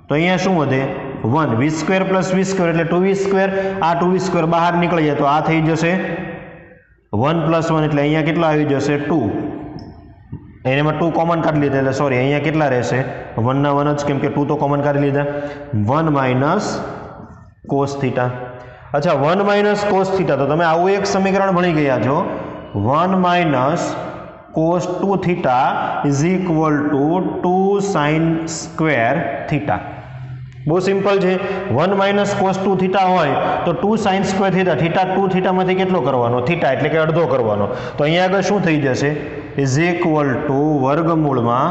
તો અહીંયા શું વધે? 1. વી સ્ક્વેર પ્લસ વી સ્ક્વેર એટલે 2v સ્ક્વેર, આ 2v સ્ક્વેર બહાર નીકળી જાય તો આ થઈ જશે 1 પ્લસ 1, એટલે અહીંયા કેટલા આવી જશે? 2. એનામાં 2 કોમન કાઢી લીધા, એટલે સોરી અહીંયા કેટલા રહેશે? 1 ના 1 જ, કેમ કે 2 તો કોમન કાઢી લીધા. 1 માઇનસ કોસ થીટા. અચ્છા, 1 માઇનસ કોસ થીટા, તો તમે આવું એક સમીકરણ ભણી ગયા છો. 1 minus cos 2 theta is equal two 2 sine square theta. બહુ સિમ્પલ છે. 1 માઇનસ કોસ 2 થીટા હોય તો 2 સાઇન સ્ક્વેર થીટા, થીટા 2 થીટામાંથી કેટલો કરવાનો? થીટા, એટલે કે અડધો કરવાનો. તો અહીંયા આગળ શું થઈ જશે? ઇઝ ઇક્વલ ટુ વર્ગમૂળમાં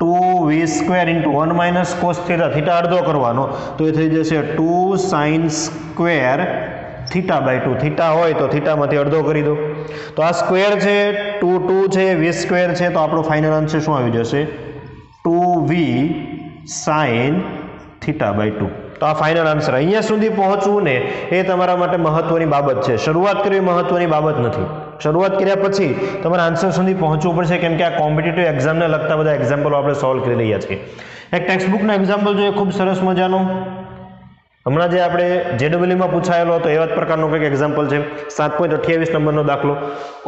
2v square into 1 minus cos theta, theta અડધો કરવાનો, તો એ થઈ જશે 2 sine square theta by 2. Theta હોય તો થીટામાંથી અડધો કરી દો. તો આ સ્ક્વેર છે, 2 છે, વી સ્ક્વેર છે, તો આપણો ફાઇનલ આન્સર શું આવી જશે? 2v sine theta by 2. તો આ ફાઇનલ આન્સર. અહીંયા સુધી પહોંચવું ને એ તમારા માટે મહત્વની બાબત છે. શરૂઆત કરવી મહત્વની બાબત નથી. શરૂઆત કર્યા પછી તમારે આન્સર સુધી પહોંચવું પડશે, કેમ કે આ કોમ્પિટિટિવ એક્ઝામને લગતા બધા એક્ઝામ્પલો આપણે સોલ્વ કરી રહ્યા છીએ. એક ટેક્સ્ટબુકના એક્ઝામ્પલ જોઈએ, ખૂબ સરસ મજાનું. હમણાં જે આપણે JEEમાં પૂછાયેલો હતો એવા જ પ્રકારનો કંઈક એક્ઝામ્પલ છે. 7.28 નંબરનો દાખલો.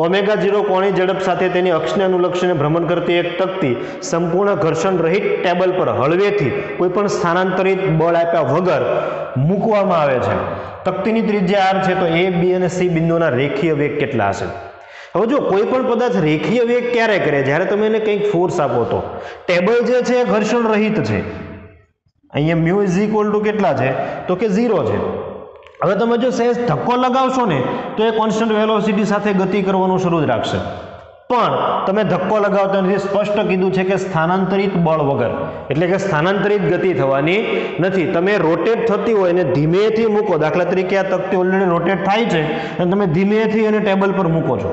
ઓમેગા 0 કોણી ઝડપ સાથે તેની અક્ષને અનુલક્ષીને ભ્રમણ કરતી એક તકતી સંપૂર્ણ ઘર્ષણ રહિત ટેબલ પર હળવેથી કોઈ પણ સ્થાનાંતરિત બળ આપ્યા વગર મૂકવામાં આવે છે. તકતીની ત્રિજ્યા r છે, તો A, B અને C બિંદુના રેખીય વેગ કેટલા હશે? હવે જો કોઈ પણ પદાર્થ રેખીય વેગ ક્યારે કરે? જ્યારે તમે એને કંઈક ફોર્સ આપો તો. ટેબલ જે છે એ ઘર્ષણ રહિત છે. અહીંયા મ્યુ ઇઝ ઇક્વલ ટુ કેટલા છે? તો કે 0 છે. હવે તમે જો સહેજ ધક્કો લગાવશો ને તો એ કોન્સ્ટન્ટ વેલોસિટી સાથે ગતિ કરવાનું શરૂ જ રાખશે. પણ તમે ધક્કો લગાવતા નથી. સ્પષ્ટ કીધું છે કે સ્થાનાંતરિત બળ વગર, એટલે કે સ્થાનાંતરિત ગતિ થવાની નથી. તમે રોટેટ થતી હોય ને ધીમેથી મૂકો, દાખલા તરીકે આ તકતી ઓલરેડી રોટેટ થાય છે અને તમે ધીમેથી એને ટેબલ પર મૂકો છો,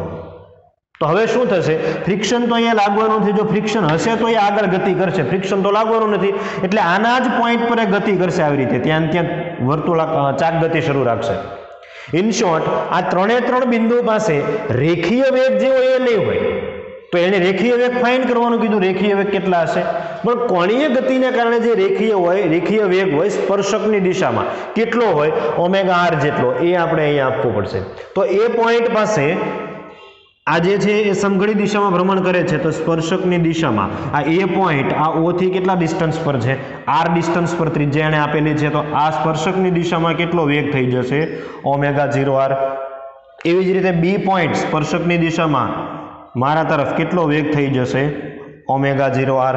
તો હવે શું થશે? ફ્રિક્શન તો અહીંયા લાગવાનું નથી. જો ફ્રિક્શન હશે તો એ આગળ ગતિ કરશે, ફ્રિક્શન તો લાગવાનું નથી, એટલે આના જ પોઈન્ટ પર એ ગતિ કરશે. આવી રીતે ત્યાં ચાક ગતિ શરૂ રાખશે. ઇન શોર્ટ, આ ત્રણ બિંદુ પાસે રેખીય વેગ જે હોય એ નહીં હોય. તો એને રેખીય વેગ ફાઇન્ડ કરવાનું કીધું. રેખીય વેગ કેટલા હશે? પણ કોણીય ગતિને કારણે જે રેખીય વેગ હોય સ્પર્શકની દિશામાં કેટલો હોય? ઓમેગા આર જેટલો. એ આપણે અહીંયા આપવું પડશે. તો એ પોઈન્ટ પાસે આ જે છે એ સમઘડી દિશામાં ભ્રમણ કરે છે, તો સ્પર્શકની દિશામાં આ એ પોઈન્ટ આ ઓ થી કેટલા ડિસ્ટન્સ પર છે? આર ડિસ્ટન્સ પર ત્રિજ્યા એને આપેલી છે. તો આ સ્પર્શકની દિશામાં કેટલો વેગ થઈ જશે? Omega 0 R. એવી જ રીતે બી પોઈન્ટ સ્પર્શકની દિશામાં મારા તરફ કેટલો વેગ થઈ જશે? Omega 0 R.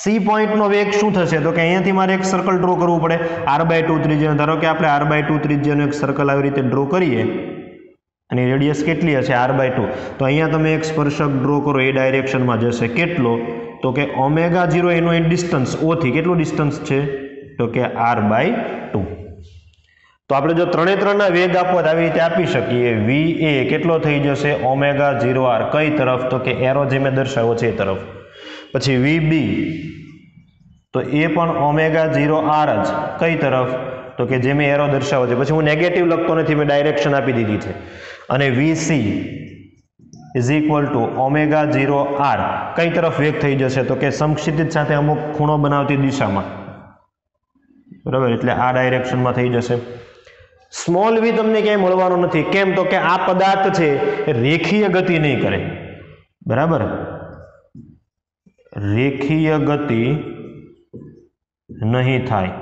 સી પોઈન્ટનો વેગ શું થશે? તો કે અહીંયાથી મારે એક સર્કલ ડ્રો કરવું પડે r/2 ત્રિજ્યા. ધારો કે આપણે r/2 ત્રિજ્યાનું એક સર્કલ આવી રીતે ડ્રો કરીએ અને રેડિયસ કેટલી હશે? r/2. તો અહીંયા તમે એક સ્પર્શક ડ્રો કરો, એ ડાયરેક્શનમાં જશે. કેટલો? તો કે ઓમેગા 0 એનું ડિસ્ટન્સ ઓ થી કેટલું ડિસ્ટન્સ છે? તો કે r/2. તો આપણે જો ત્રણેના વેગ આપવો તો આવી રીતે આપી શકીએ. va કેટલો થઈ જશે? Omega 0 r. કઈ તરફ? તો કે એરો જે મેં દર્શાવ્યો છે એ તરફ. પછી vb તો એ પણ ઓમેગા 0 r જ. કઈ તરફ? તો કે જે મેં એરો દર્શાવ્યો છે. પછી હું નેગેટિવ લખતો નથી, મેં ડાયરેક્શન આપી દીધી છે. અને vc is equal to omega 0 r. કઈ તરફ વેગ થઈ જશે? તો કે સમક્ષિતિજ સાથે અમુક ખૂણો બનાવતી દિશામાં. બરાબર, એટલે આ ડાયરેક્શનમાં થઈ જશે. સ્મોલ v તમને ક્યાંય મળવાનો નથી. કેમ? તો કે આ પદાર્થ છે એ રેખીય ગતિ નહીં કરે. બરાબર, રેખીય ગતિ નહીં થાય.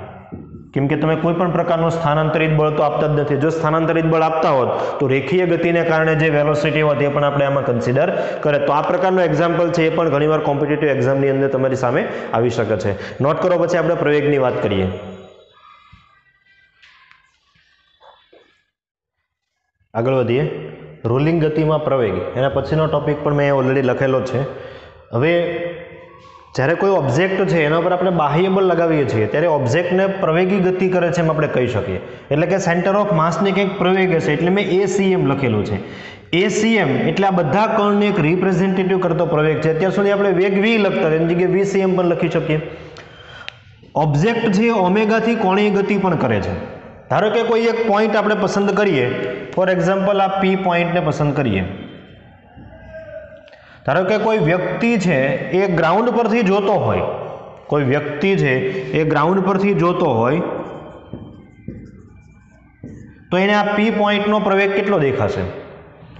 કેમ કે તમે કોઈ પણ પ્રકારનું સ્થાનાંતરિત બળ તો આપતા જ નથી. જો સ્થાનાંતરિત બળ આપતા હોત તો રેખીય ગતિને કારણે જે વેલોસિટી હોત એ પણ આપણે આમાં કન્સિડર કરે. તો આ પ્રકારનો એક્ઝામ્પલ છે એ પણ ઘણીવાર કોમ્પિટિટિવ એક્ઝામની અંદર તમારી સામે આવી શકે છે. નોટ કરો. પછી આપણે પ્રવેગની વાત કરીએ. આગળ વધીએ. રોલિંગ ગતિમાં પ્રવેગ, એના પછીનો ટોપિક પણ મેં ઓલરેડી લખેલો છે. હવે જ્યારે કોઈ ઓબ્જેક્ટ છે એના ઉપર આપણે બાહ્ય બળ લગાવીએ છીએ ત્યારે ઓબ્જેક્ટને પ્રવેગી ગતિ કરે છે એમ આપણે કહી શકીએ. એટલે કે સેન્ટર ઓફ માસને કંઈક પ્રવેગ હશે, એટલે મેં ACM લખેલું છે. ACM એટલે આ બધા કણને એક રિપ્રેઝેન્ટેટિવ કરતો પ્રવેગ છે. અત્યાર સુધી આપણે વેગ v લખતા હતા, એની જગ્યાએ VCM પણ લખી શકીએ. ઓબ્જેક્ટ છે ઓમેગાથી કોણીય ગતિ પણ કરે છે. ધારો કે કોઈ એક પોઈન્ટ આપણે પસંદ કરીએ, ફોર એક્ઝામ્પલ આ P પોઈન્ટને પસંદ કરીએ. ધારો કે કોઈ વ્યક્તિ છે એ ગ્રાઉન્ડ પરથી જોતો હોય, કોઈ વ્યક્તિ છે એ ગ્રાઉન્ડ પરથી જોતો હોય તો એને આ P પોઈન્ટનો પ્રવેગ કેટલો દેખાશે?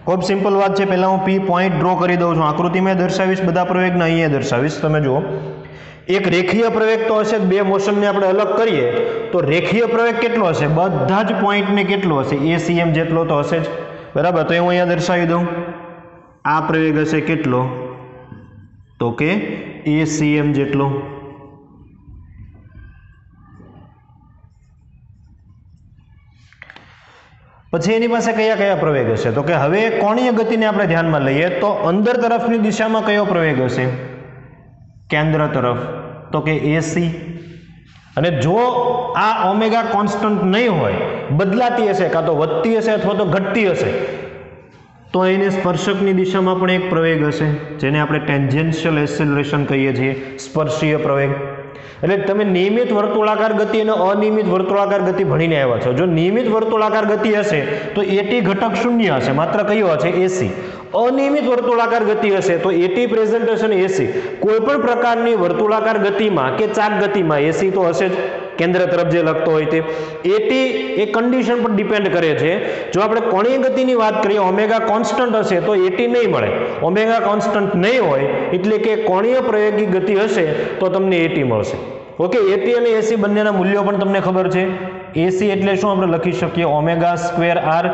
ખૂબ સિમ્પલ વાત છે. પહેલાં હું P પોઈન્ટ ડ્રો કરી દઉં છું. આકૃતિમાં દર્શાવીશ બધા પ્રવેગને, અહીંયા દર્શાવીશ. તમે જુઓ, એક રેખીય પ્રવેગ તો હશે. બે મોશનને આપણે અલગ કરીએ તો રેખીય પ્રવેગ કેટલો હશે? બધા જ પોઈન્ટને કેટલો હશે? ACM જેટલો તો હશે જ. બરાબર, તો હું અહીંયા દર્શાવી દઉં. આ પ્રવેગ હશે કેટલો? તો કે ACM જેટલો. પછી એની પાસે કયા કયા પ્રવેગ હશે? તો કે હવે કોણીય ગતિને આપણે ધ્યાનમાં લઈએ તો અંદર તરફની દિશામાં કયો પ્રવેગ હશે? કેન્દ્ર તરફ. તો કે AC. અને જો આ ઓમેગા કોન્સ્ટન્ટ નહીં હોય, બદલાતી હશે, કાં તો વધતી હશે અથવા તો ઘટતી હશે, તો એને સ્પર્શકની દિશામાં પણ એક પ્રવેગ હશે, જેને આપણે ટેન્જેન્શિયલ એક્સેલરેશન કહીએ છીએ, સ્પર્શીય પ્રવેગ. એટલે તમે નિયમિત વર્તુળાકાર ગતિ અને અનિયમિત વર્તુળાકાર ગતિ ભણીને આવ્યા છો. જો નિયમિત વર્તુળાકાર ગતિ હશે તો AT ઘટક શૂન્ય હશે, માત્ર કયો હશે? AC. અનિયમિત વર્તુળાકાર ગતિ હશે તો AT પ્રેઝન્ટેશન AC. કોઈ પણ પ્રકારની વર્તુળાકાર ગતિમાં કે ચાક ગતિમાં AC તો હશે જ, કેન્દ્ર તરફ જે લખતો હોય તે. AT એ કન્ડિશન પર ડિપેન્ડ કરે છે. જો આપણે કોણીય ગતિની વાત કરીએ, ઓમેગા કોન્સ્ટન્ટ હશે તો AT નહીં મળે. ઓમેગા કોન્સ્ટન્ટ નહીં હોય એટલે કે કોણીય પ્રવેગી ગતિ હશે તો તમને AT મળશે. ઓકે, AT અને AC બંનેના મૂલ્યો પણ તમને ખબર છે. AC એટલે શું આપણે લખી શકીએ ઓમેગા સ્ક્વેર આર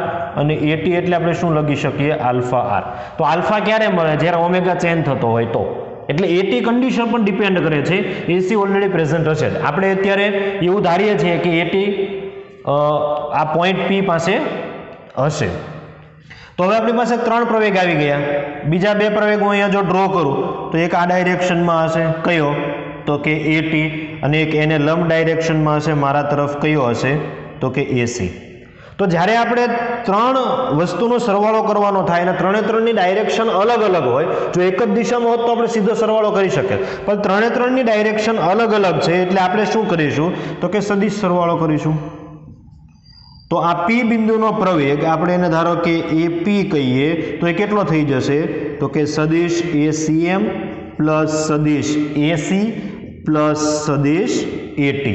અને AT એટલે આપણે શું લખી શકીએ આલ્ફા આર. તો આલ્ફા ક્યારે મળે જ્યારે ઓમેગા ચેન્જ થતો હોય તો. એટલે AT કન્ડિશન પણ ડિપેન્ડ કરે છે AC ઓલરેડી પ્રેઝન્ટ હશે. આપણે અત્યારે એવું ધારીએ છીએ કે AT આ પોઈન્ટ P પાસે હશે. તો હવે આપણી પાસે 3 પ્રવેગ આવી ગયા. બીજા 2 પ્રવેગ હું અહીંયા જો ડ્રો કરું તો એક આ ડાયરેક્શનમાં હશે કયો તો કે AT અને એક એને લંબ ડાયરેક્શનમાં હશે મારા તરફ કયો હશે તો કે AC. તો જ્યારે આપણે 3 વસ્તુનો સરવાળો કરવાનો થાય અને 3ની ડાયરેક્શન અલગ અલગ હોય, જો એક જ દિશામાં હોત તો આપણે સીધો સરવાળો કરી શકીએ, પણ 3ની ડાયરેક્શન અલગ અલગ છે એટલે આપણે શું કરીશું તો કે સદિશ સરવાળો કરીશું. તો આ P બિંદુનો પ્રવેગ આપણે એને ધારો કે AP કહીએ તો એ કેટલો થઈ જશે તો કે સદિશ ACM પ્લસ સદિશ AC પ્લસ સદિશ AT.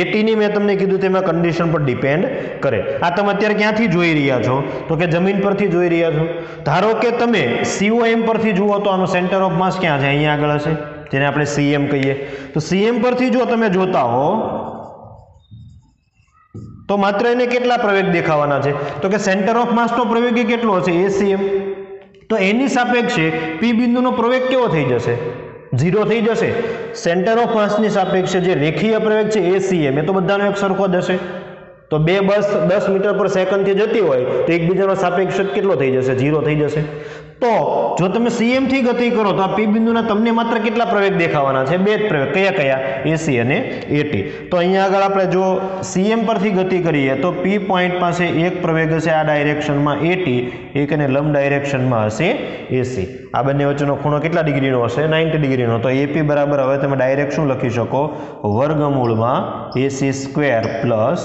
AT ની મેં તમને કીધું તેમાં કન્ડિશન પર ડિપેન્ડ કરે. આ તમે અત્યારે ક્યાંથી જોઈ રહ્યા છો તો કે જમીન પરથી જોઈ રહ્યા છો. ધારો કે તમે COM પરથી જુઓ તો આનું સેન્ટર ઓફ માસ ક્યાં છે અહીંયા આગળ હશે જેને આપણે CM કહીએ. તો CM પરથી જો તમે જોતા હો તો માત્ર એને કેટલા પ્રવેગ દેખાવાના છે તો કે સેન્ટર ઓફ માસ નો પ્રવેગ કેટલો હશે ACM. તો એની સાપેક્ષે P બિંદુનો પ્રવેગ કેવો થઈ જશે 0 થઈ જશે. સેન્ટર ઓફ માસની સાપેક્ષે જે રેખીય પ્રવેગ છે ACM એ તો બધાનો એક સરખો જ હશે. તો 2 બસ 10 મીટર પર સેકન્ડ થી જતી હોય તો એકબીજાનો સાપેક્ષ કેટલો થઈ જશે 0 થઈ જશે. તો જો તમે CM થી ગતિ કરો તો આ P બિંદુના તમને માત્ર કેટલા પ્રવેગ દેખાવાના છે 2 જ પ્રવેગ. કયા કયા AC અને AT. તો અહીંયા આગળ આપણે જો CM પરથી ગતિ કરીએ તો P પોઈન્ટ પાસે એક પ્રવેગ હશે આ ડાયરેક્શનમાં AT, એક અને લંબ ડાયરેક્શનમાં હશે AC. આ બંને વચ્ચેનો ખૂણો કેટલા ડિગ્રીનો હશે 90 ડિગ્રીનો. તો AP બરાબર હવે તમે ડાયરેક્ટ શું લખી શકો વર્ગમૂળમાં AC square plus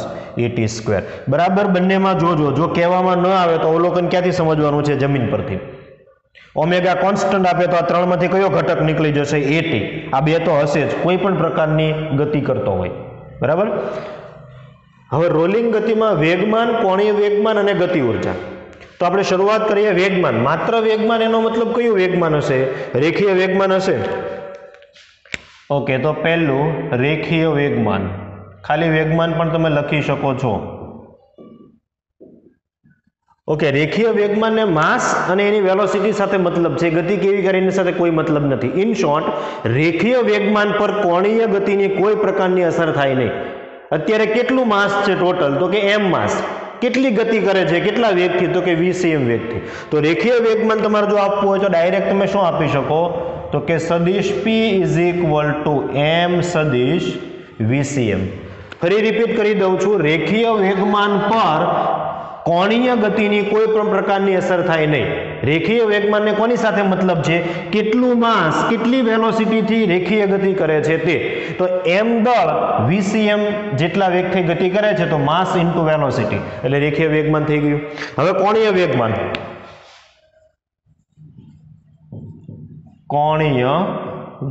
AT square. બરાબર બંનેમાં જોજો, જો કહેવામાં ન આવે તો અવલોકન ક્યાંથી સમજવાનું છે જમીન પરથી. ઓમેગા કોન્સ્ટન્ટ આપે તો આ 3 માંથી કયો ઘટક નીકળી જશે AT. આ બે તો હશે જ કોઈ પણ પ્રકારની ગતિ કરતો હોય. બરાબર. હવે રોલિંગ ગતિમાં વેગમાન, કોણીય વેગમાન અને ગતિ ઉર્જા. તો આપણે શરૂઆત કરીએ વેગમાન. માત્ર વેગમાન એનો મતલબ કયું વેગમાન હશે રેખીય વેગમાન હશે. ઓકે, તો પહેલું રેખીય વેગમાન. ખાલી વેગમાન પણ તમે લખી શકો છો. ઓકે, રેખીય વેગમાનને માસ અને એની વેલોસિટી સાથે મતલબ છે, ગતિ કેવી કરે એની સાથે કોઈ મતલબ નથી. ઇન શોર્ટ, રેખીય વેગમાન પર કોણીય ગતિની કોઈ પ્રકારની અસર થાય નહીં. અત્યારે કેટલું માસ છે ટોટલ તો કે m માસ. કેટલી ગતિ કરે છે કેટલા વેગથી તો કે VCM વેગથી. તો રેખીય વેગમાન તમારે જો આપવું હોય તો ડાયરેક્ટ તમે શું આપી શકો તો કે સદિશ P m સદિશ VCM. ફરી રિપીટ કરી દઉં છું, રેખીય વેગમાન પર કોણીય ગતિની કોઈ પણ પ્રકારની અસર થાય નહીં. રેખીય વેગમાનને કોની સાથે મતલબ છે કેટલું માસ કેટલી વેલોસિટી થી રેખીય ગતિ કરે છે તે. તો m દળ VCM જેટલા વેગથી ગતિ કરે છે તો માસ ઇન્ટુ વેલોસિટી એટલે રેખીય વેગમાન થઈ ગયું. હવે કોણીય વેગમાન. કોણીય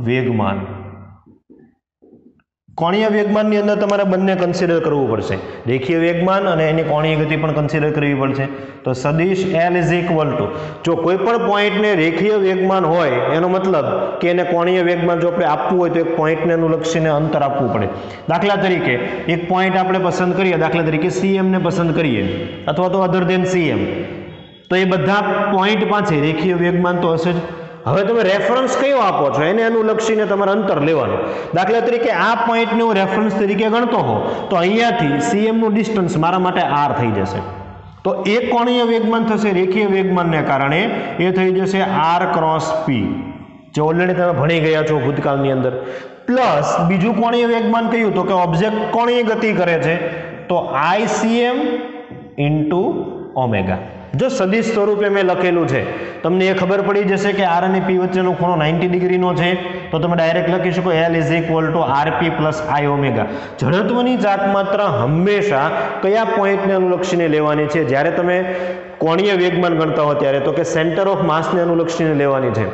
વેગમાન કોણીય વેગમાનની અંદર તમારે બંને કન્સિડર કરવું પડશે. રેખીય વેગમાન અને એની કોણીય ગતિ પણ કન્સિડર કરવી પડશે. તો સદિશ L જો કોઈ પણ પોઈન્ટને રેખીય વેગમાન હોય એનો મતલબ કે એને કોણીય વેગમાન જો આપણે આપવું હોય તો એક પોઈન્ટને અનુલક્ષીને અંતર આપવું પડે. દાખલા તરીકે એક પોઈન્ટ આપણે પસંદ કરીએ, દાખલા તરીકે CM ને પસંદ કરીએ અથવા તો અધર દેન CM, તો એ બધા પોઈન્ટ પાસે રેખીય વેગમાન તો હશે જ. હવે તમે રેફરન્સ કયો આપો છો એને અનુલક્ષીને તમારે અંતર લેવાનું. દાખલા તરીકે આ પોઈન્ટને હું રેફરન્સ તરીકે ગણતો હો તો અહીંયાથી CM નું ડિસ્ટન્સ મારા માટે R થઈ જશે. તો એક કોણીય વેગમાન થશે રેખીય વેગમાનને કારણે, એ થઈ જશે R ક્રોસ P, જે ઓલરેડી તમે ભણી ગયા છો ભૂતકાળની અંદર. પ્લસ બીજું કોણીય વેગમાન કયું તો કે ઓબ્જેક્ટ કોણીય ગતિ કરે છે તો ICM ઇન્ટુ ઓમેગા. જો સદિશ સ્વરૂપે મેં લખેલું છે તમને એ ખબર પડી જશે કે R અને P વચ્ચેનો ખૂણો 90 ડિગ્રીનો છે તો તમે ડાયરેક્ટ લખી શકો L RP plus I omega. જડત્વની ચાકમાત્રા હંમેશા કયા પોઈન્ટને અનુલક્ષીને લેવાની છે જ્યારે તમે કોણીય વેગમાન ગણતા હો ત્યારે તો કે સેન્ટર ઓફ માસને અનુલક્ષીને લેવાની છે.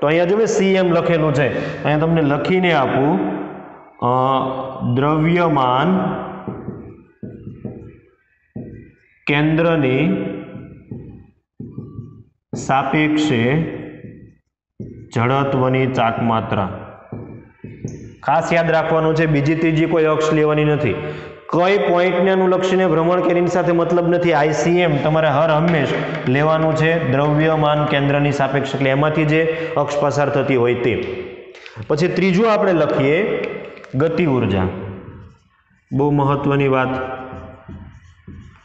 તો અહીંયા જો CM લખેલું છે, અહીંયા તમને લખીને આપું દ્રવ્યમાન કેન્દ્રની સાપેક્ષે જડત્વની ચાકમાત્રા. ખાસ યાદ રાખવાનું છે બીજી ત્રીજી કોઈ અક્ષ લેવાની નથી. કોઈ પોઈન્ટને અનુલક્ષીને ભ્રમણ કે એની સાથે મતલબ નથી. ICM તમારે હર હંમેશ લેવાનું છે દ્રવ્યમાન કેન્દ્રની સાપેક્ષ, એટલે એમાંથી જે અક્ષ પસાર થતી હોય તે. પછી ત્રીજું આપણે લખીએ ગતિ ઉર્જા. બહુ મહત્વની વાત,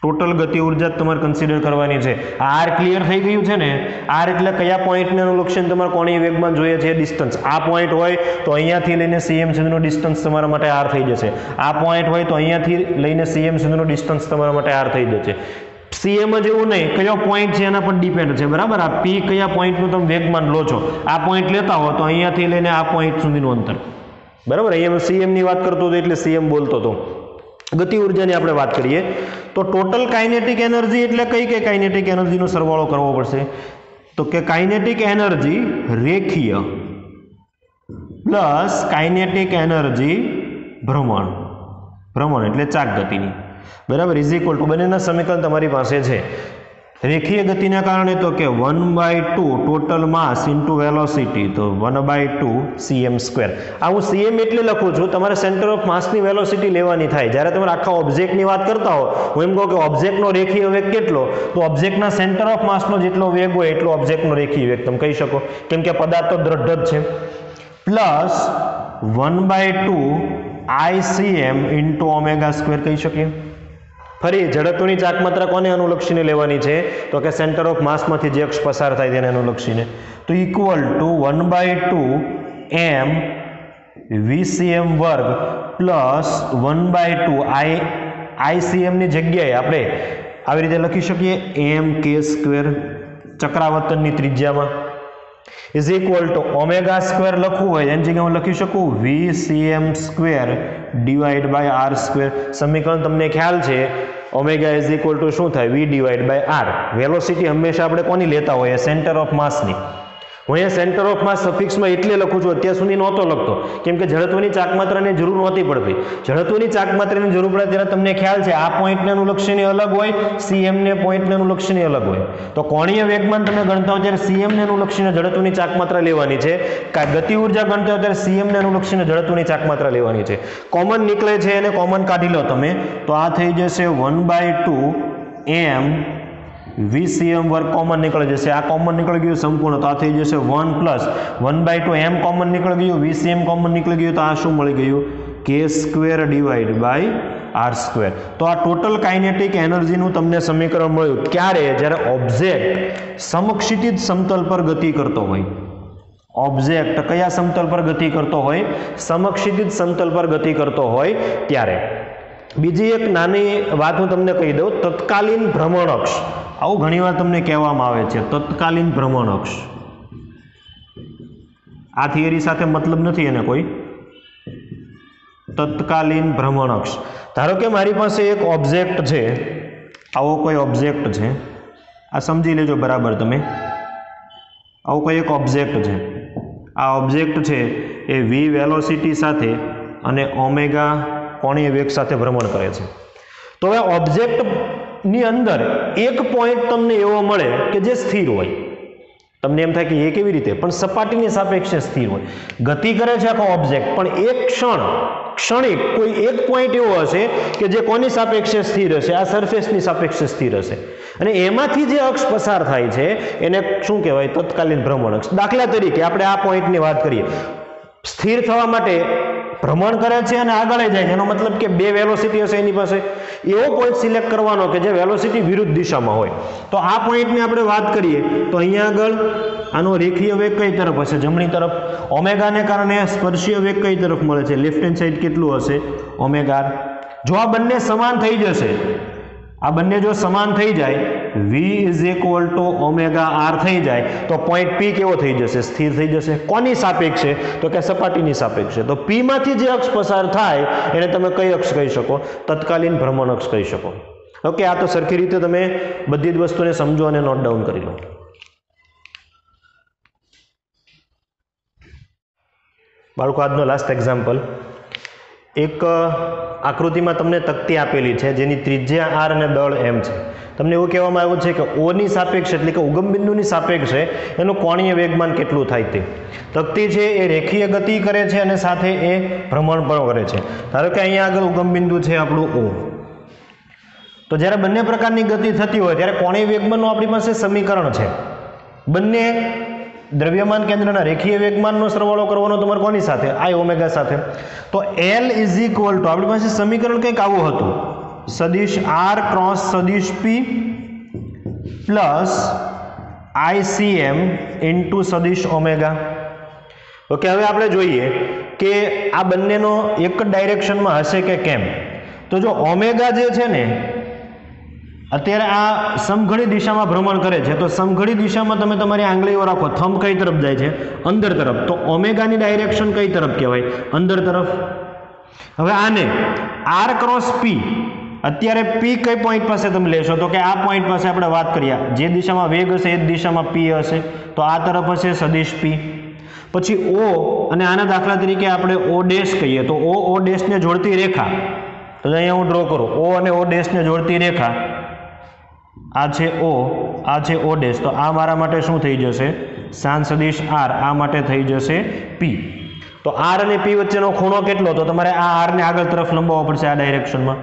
ટોટલ ગતિ ઉર્જા તમારે કન્સિડર કરવાની છે. આર ક્લિયર થઈ ગયું છે ને? આર એટલે કયા પોઈન્ટને અનુલક્ષીને તમારે કોણીય વેગમાન જોઈએ છે ડિસ્ટન્સ. આ પોઈન્ટ હોય તો અહીંયાથી લઈને CM સુધીનો ડિસ્ટન્સ તમારા માટે આર થઈ જશે. આ પોઈન્ટ હોય તો અહીંયાથી લઈને CM સુધીનો ડિસ્ટન્સ તમારા માટે આર થઈ જશે. CM જ એવું નહીં, કયો પોઈન્ટ છે એના પર ડિપેન્ડ છે, બરાબર. આ P કયા પોઈન્ટનું તમે વેગમાન લો છો, આ પોઈન્ટ લેતા હો તો અહીંયાથી લઈને આ પોઈન્ટ સુધીનું અંતર, બરાબર. અહીંયા CM ની વાત કરતો હતો એટલે CM બોલતો હતો. ગતિ ઉર્જાની આપણે વાત કરીએ તો ટોટલ કાઇનેટિક એનર્જી એટલે કઈ કે કાઇનેટિક એનર્જીનો સરવાળો કરવો પડશે. તો કે કાઇનેટિક એનર્જી રેખીય પ્લસ કાઇનેટિક એનર્જી ભ્રમણ એટલે ચાક ગતિની, બરાબર, ઇઝ ઇક્વલ ટુ બંનેના સમીકરણ તમારી પાસે છે. રેખીય ગતિના કારણે તો કે 1/2 ટોટલ માસ ઇન્ટુ વેલોસિટી, તો 1/2 cm². આ હું CM એટલે લખું છું, તમારે સેન્ટર ઓફ માસની વેલોસિટી લેવાની થાય. જ્યારે તમે આખા ઓબ્જેક્ટની વાત કરતા હો, હું એમ કહું કે ઓબ્જેક્ટનો રેખીય વેગ કેટલો, તો ઓબ્જેક્ટના સેન્ટર ઓફ માસનો જેટલો વેગ હોય એટલો ઓબ્જેક્ટનો રેખીય વેગ તમે કહી શકો, કેમ કે પદાર્થ તો દ્રઢ જ છે. પ્લસ 1/2 ICM ઇન્ટુ ω² કહી શકીએ. ફરી જડત્વની ચાક માત્રા કોને અનુલક્ષીને લેવાની છે, તો કે સેન્ટર ઓફ માસમાંથી જે અક્ષ પસાર થાય તેને અનુલક્ષીને. તો equal to 1/2 m VCM² plus 1/2 ICM ની જગ્યાએ આપણે આવી રીતે લખી શકીએ mk², ચક્રાવર્તનની ત્રિજ્યામાં, ઇઝ ઇક્વલ ટુ ω² લખવું હોય એની જગ્યાએ હું લખી શકું VCM² ડિવાઈડ બાય r². સમીકરણ તમને ખ્યાલ છે, ઓમેગા ઇઝ ઇક્વલ ટુ શું થાય, V divide by r. Velocity હંમેશા આપણે કોની લેતા હોઈએ, સેન્ટર ઓફ માસની. હું અહીંયા સેન્ટર ઓફ માસ સફિક્સમાં એટલે લખું છું, અત્યાર સુધી નહોતો લખતો, કેમ કે જડત્વની ચાકમાત્રાની જરૂર નહોતી પડતી. જડત્વની ચાકમાત્રાની જરૂર પડે ત્યારે તમને ખ્યાલ છે આ પોઈન્ટને અનુલક્ષીને અલગ હોય, CM ને પોઈન્ટને અનુલક્ષીને અલગ હોય. તો કોણીય વેગમાન તમે ગણતા હો ત્યારે CM ને અનુલક્ષીને જડત્વની ચાકમાત્રા લેવાની છે. ગતિ ઉર્જા ગણતા હો ત્યારે CM ને અનુલક્ષીને જડત્વની ચાકમાત્રા લેવાની છે. કોમન નીકળે છે એને કોમન કાઢી લો તમે, તો આ થઈ જશે 1/2 m VCM² કોમન નીકળી જશે. આ કોમન નીકળી ગયું સંપૂર્ણ, તો આ થઈ જશે 1 પ્લસ 1/2 m કોમન નીકળી ગયું, VCM કોમન નીકળી ગયું, તો આ શું મળી ગયું, k² ડિવાઈડ બાય r². તો આ ટોટલ કાઇનેટિક એનર્જીનું તમને સમીકરણ મળ્યું. ક્યારે? જ્યારે ઓબ્જેક્ટ સમક્ષિતિજ સમતલ પર ગતિ કરતો હોય. ઓબ્જેક્ટ કયા સમતલ પર ગતિ કરતો હોય? સમક્ષિતિજ સમતલ પર ગતિ કરતો હોય ત્યારે. બીજી એક નાની વાત હું તમને કહી દઉં, તત્કાલીન ભ્રમણ અક્ષ, આવું ઘણીવાર તમને કહેવામાં આવે છે, તત્કાલીન ભ્રમણ અક્ષ. આ થિયરી સાથે મતલબ નથી એને કોઈ. તત્કાલીન ભ્રમણ અક્ષ, ધારો કે મારી પાસે એક ઓબ્જેક્ટ છે, આવો કોઈ ઓબ્જેક્ટ છે, આ સમજી લેજો બરાબર તમે. આવો કોઈ એક ઓબ્જેક્ટ છે, આ ઓબ્જેક્ટ છે એ v વેલોસિટી સાથે અને ઓમેગા કોણીય વેગ સાથે ભ્રમણ કરે છે. તો હવે ઓબ્જેક્ટની અંદર એક પોઈન્ટ તમને એવો મળે કે જે સ્થિર હોય. તમને એમ થાય કે એ કેવી રીતે, પણ સપાટીની સાપેક્ષે સ્થિર હોય. ગતિ કરે છે આખો ઓબ્જેક્ટ, પણ એક ક્ષણિક કોઈ એક પોઈન્ટ એવો હશે કે જે કોની સાપેક્ષે સ્થિર હશે, આ સરફેસની સાપેક્ષે સ્થિર હશે, અને એમાંથી જે અક્ષ પસાર થાય છે એને શું કહેવાય, તત્કાલીન ભ્રમણ અક્ષ. દાખલા તરીકે આપણે આ પોઈન્ટની વાત કરીએ, સ્થિર થવા માટે ભ્રમણ કરે છે અને આગળ જાય છે, એનો મતલબ કે બે વેલોસિટી હશે એની પાસે. એવો પોઈન્ટ સિલેક્ટ કરવાનો કે જે વેલોસિટી વિરુદ્ધ દિશામાં હોય. તો આ પોઈન્ટની આપણે વાત કરીએ તો અહીંયા આગળ આનો રેખીય વેગ કઈ તરફ હશે, જમણી તરફ. ઓમેગાને કારણે સ્પર્શીય વેગ કઈ તરફ મળે છે, લેફ્ટ હેન્ડ સાઈડ કેટલું હશે, ઓમેગા. જો આ બંને સમાન થઈ જશે, આ બંને જો સમાન થઈ જાય, v is equal to omega r થઈ જાય, તો પોઈન્ટ P કેવો થઈ જશે, સ્થિર થઈ જશે. કોની સાપેક્ષે, તો કે સપાટીની સાપેક્ષે. તો P માંથી જે અક્ષ પસાર થાય એને તમે કઈ અક્ષ કહી શકો, તત્કાલીન ભ્રમણ અક્ષ કહી શકો. ઓકે, આ તો સરખી રીતે તમે બધી જ વસ્તુને સમજો અને નોટ ડાઉન કરી લો. બાળકો આજનો લાસ્ટ એક્ઝામ્પલ, એક આકૃતિમાં તમને તકતી આપેલી છે જેની ત્રિજ્યા આર અને દળ એમ છે. તમને એવું કહેવામાં આવ્યું છે કે ઓની સાપેક્ષ એટલે કે ઉગમ બિંદુની સાપેક્ષે એનું કોણીય વેગમાન કેટલું થાય તે. તકતી છે એ રેખીય ગતિ કરે છે અને સાથે એ ભ્રમણ પણ કરે છે. ધારો કે અહીંયા આગળ ઉગમ બિંદુ છે આપણું ઓ. તો જ્યારે બંને પ્રકારની ગતિ થતી હોય ત્યારે કોણીય વેગમાનનું આપણી પાસે સમીકરણ છે. બંને દ્રવ્યમાન કેન્દ્રના રેખીય વેગમાનનો સરવાળો કરવાનો તમારે કોની સાથે? આઈ ઓમેગા સાથે. તો એલ ઇઝ ઇક્વલ ટુ આપણી પાસે સમીકરણ કંઈક આવું હતું, સદિશ આર ક્રોસ સદિશ પી પ્લસ આઈસીએમ ઇન્ટુ સદિશ ઓમેગા. ઓકે, હવે આપણે જોઈએ કે આ બંનેનો એક જ ડાયરેક્શનમાં હશે કે કેમ. તો જો ઓમેગા જે છે ને અત્યારે આ સમઘડી દિશામાં ભ્રમણ કરે છે, તો સમઘડી દિશામાં તમે તમારી આંગળીઓ રાખો, થંબ કઈ તરફ જાય છે? અંદર તરફ. તો ઓમેગાની ડાયરેક્શન કઈ તરફ કહેવાય? અંદર તરફ. હવે આને આર ક્રોસ પી, અત્યારે પી કઈ પોઈન્ટ પાસે તમે લેશો? તો કે આ પોઈન્ટ પાસે આપણે વાત કરીએ, જે દિશામાં વેગ હશે એ જ દિશામાં પી હશે, તો આ તરફ હશે સદિશ પી. પછી ઓ અને આના દાખલા તરીકે આપણે ઓ ડેશ કહીએ, તો ઓ ડેશને જોડતી રેખા, તો અહીંયા હું ડ્રો કરું, ઓ અને ઓ ડેશને જોડતી રેખા, આ છે ઓ, આ છે ઓ ડેશ. તો આ મારા માટે શું થઈ જશે? સાન સદિશ આર, આ માટે થઈ જશે પી. તો આર અને પી વચ્ચેનો ખૂણો કેટલો? તો તમારે આ આરને આગળ તરફ લંબાવવો પડશે આ ડાયરેક્શનમાં.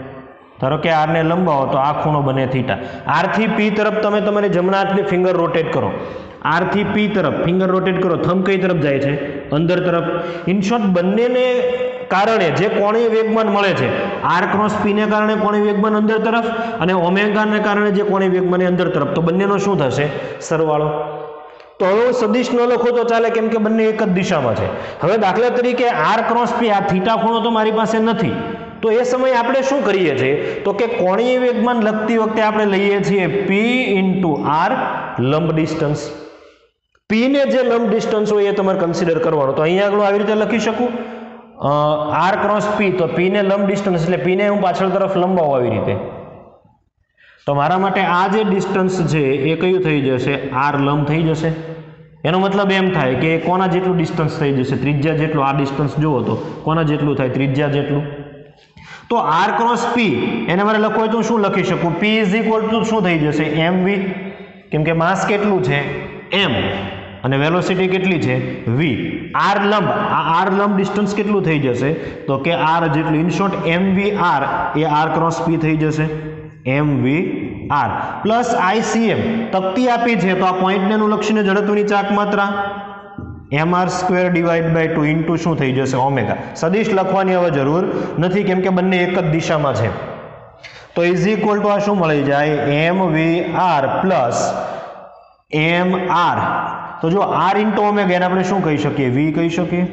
ધારો કે આરને લંબાવો તો આ ખૂણો બને થીટા. આર થી પી તરફ તમે તમારી જમણા હાથની ફિંગર રોટેટ કરો, આર થી પી તરફ ફિંગર રોટેટ કરો, થંબ કઈ તરફ જાય છે? અંદર તરફ. ઇન શોર્ટ બંનેને કારણે જે કોણીય વેગમાન મળે છે, આર ક્રોસ પી ને કારણે કોણીય વેગમાન અંદર તરફ અને ઓમેગાને કારણે જે કોણીય વેગમાન અંદર તરફ, તો બંનેનો શું થશે? સરવાળો. તો હવે સદિશ ન લખો તો ચાલે, કેમ કે બંને એક જ દિશામાં છે. હવે દાખલા તરીકે આર ક્રોસ પી, આ થીટા ખૂણો તો મારી પાસે નથી, તો એ સમયે આપણે શું કરીએ છીએ? તો કે કોણીય વેગમાન લખતી વખતે આપણે લઈએ છીએ પી ઇન્ટુ આર લંબ ડિસ્ટન્સ. પી ને જે લંબ ડિસ્ટન્સ હોય એ તમારે કન્સિડર કરવાનો. તો અહીંયા આગળ આવી રીતે લખી શકું, આર ક્રોસ પી, તો પી ને લંબ ડિસ્ટન્સ એટલે પી ને હું પાછળ તરફ લંબાવું આવી રીતે. તો મારા માટે આ જે ડિસ્ટન્સ છે એ કયું થઈ જશે? આર લંબ થઈ જશે. એનો મતલબ એમ થાય કે કોના જેટલું ડિસ્ટન્સ થઈ જશે? ત્રિજ્યા જેટલું. આ ડિસ્ટન્સ જુઓ તો કોના જેટલું થાય? ત્રિજ્યા જેટલું. તો આર ક્રોસ પી એને મારે લખવું હોય તો શું લખી શકું? પી ઇઝ ઇક્વલ ટુ શું થઈ જશે? એમ વી, કેમ કે માસ કેટલું છે? એમ, અને વેલોસિટી કેટલી છે? વી. આર લંબ, આ આર લંબ ડિસ્ટન્સ કેટલું થઈ જશે? તો કે આર જેટલું. In short M V R A R cross P થઈ જશે. એમ વી આર પ્લસ આઈસીએમ, તકતી આપી છે તો આ પોઈન્ટને અનુલક્ષીને જડત્વની ચાક માત્રા M R square divide by 2 into શું થઈ જશે? ઓમેગા. સદિશ લખવાની હવે જરૂર નથી, કેમ કે બંને એક જ દિશામાં છે. તો ઇઝ ઇક્વલ ટુ આ શું મળી જાય? M V R plus M R. તો જો આર ઇન્ટુ ઓમેગા એને આપણે શું કહી શકીએ? વી કહી શકીએ.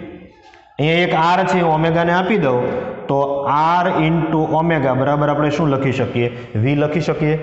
અહીંયા એક આર છે, ઓમેગાને આપી દઉં તો આર ઇન્ટુ ઓમેગા બરાબર આપણે શું લખી શકીએ? વી લખી શકીએ.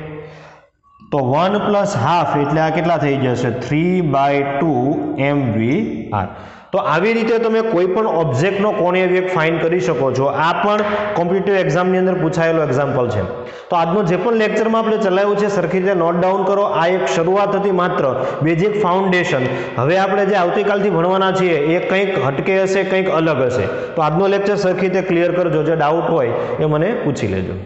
તો 1 પ્લસ હાફ એટલે આ કેટલા થઈ જશે? 3/2 એમ વી આર. તો આવી રીતે તમે કોઈ પણ ઓબ્જેક્ટનો કોણીય વેગ ફાઇન્ડ કરી શકો છો. આ પણ કોમ્પિટિટિવ એક્ઝામની અંદર પૂછાયેલો એક્ઝામ્પલ છે. તો આજનો જે પણ લેક્ચરમાં આપણે ચલાવ્યું છે સરખી રીતે નોટ ડાઉન કરો. આ એક શરૂઆત હતી, માત્ર બેઝિક ફાઉન્ડેશન. હવે આપણે જે આવતીકાલથી ભણવાના છીએ એ કંઈક હટકે હશે, કંઈક અલગ હશે. તો આજનો લેક્ચર સરખી રીતે ક્લિયર કરજો. જે ડાઉટ હોય એ મને પૂછી લેજો.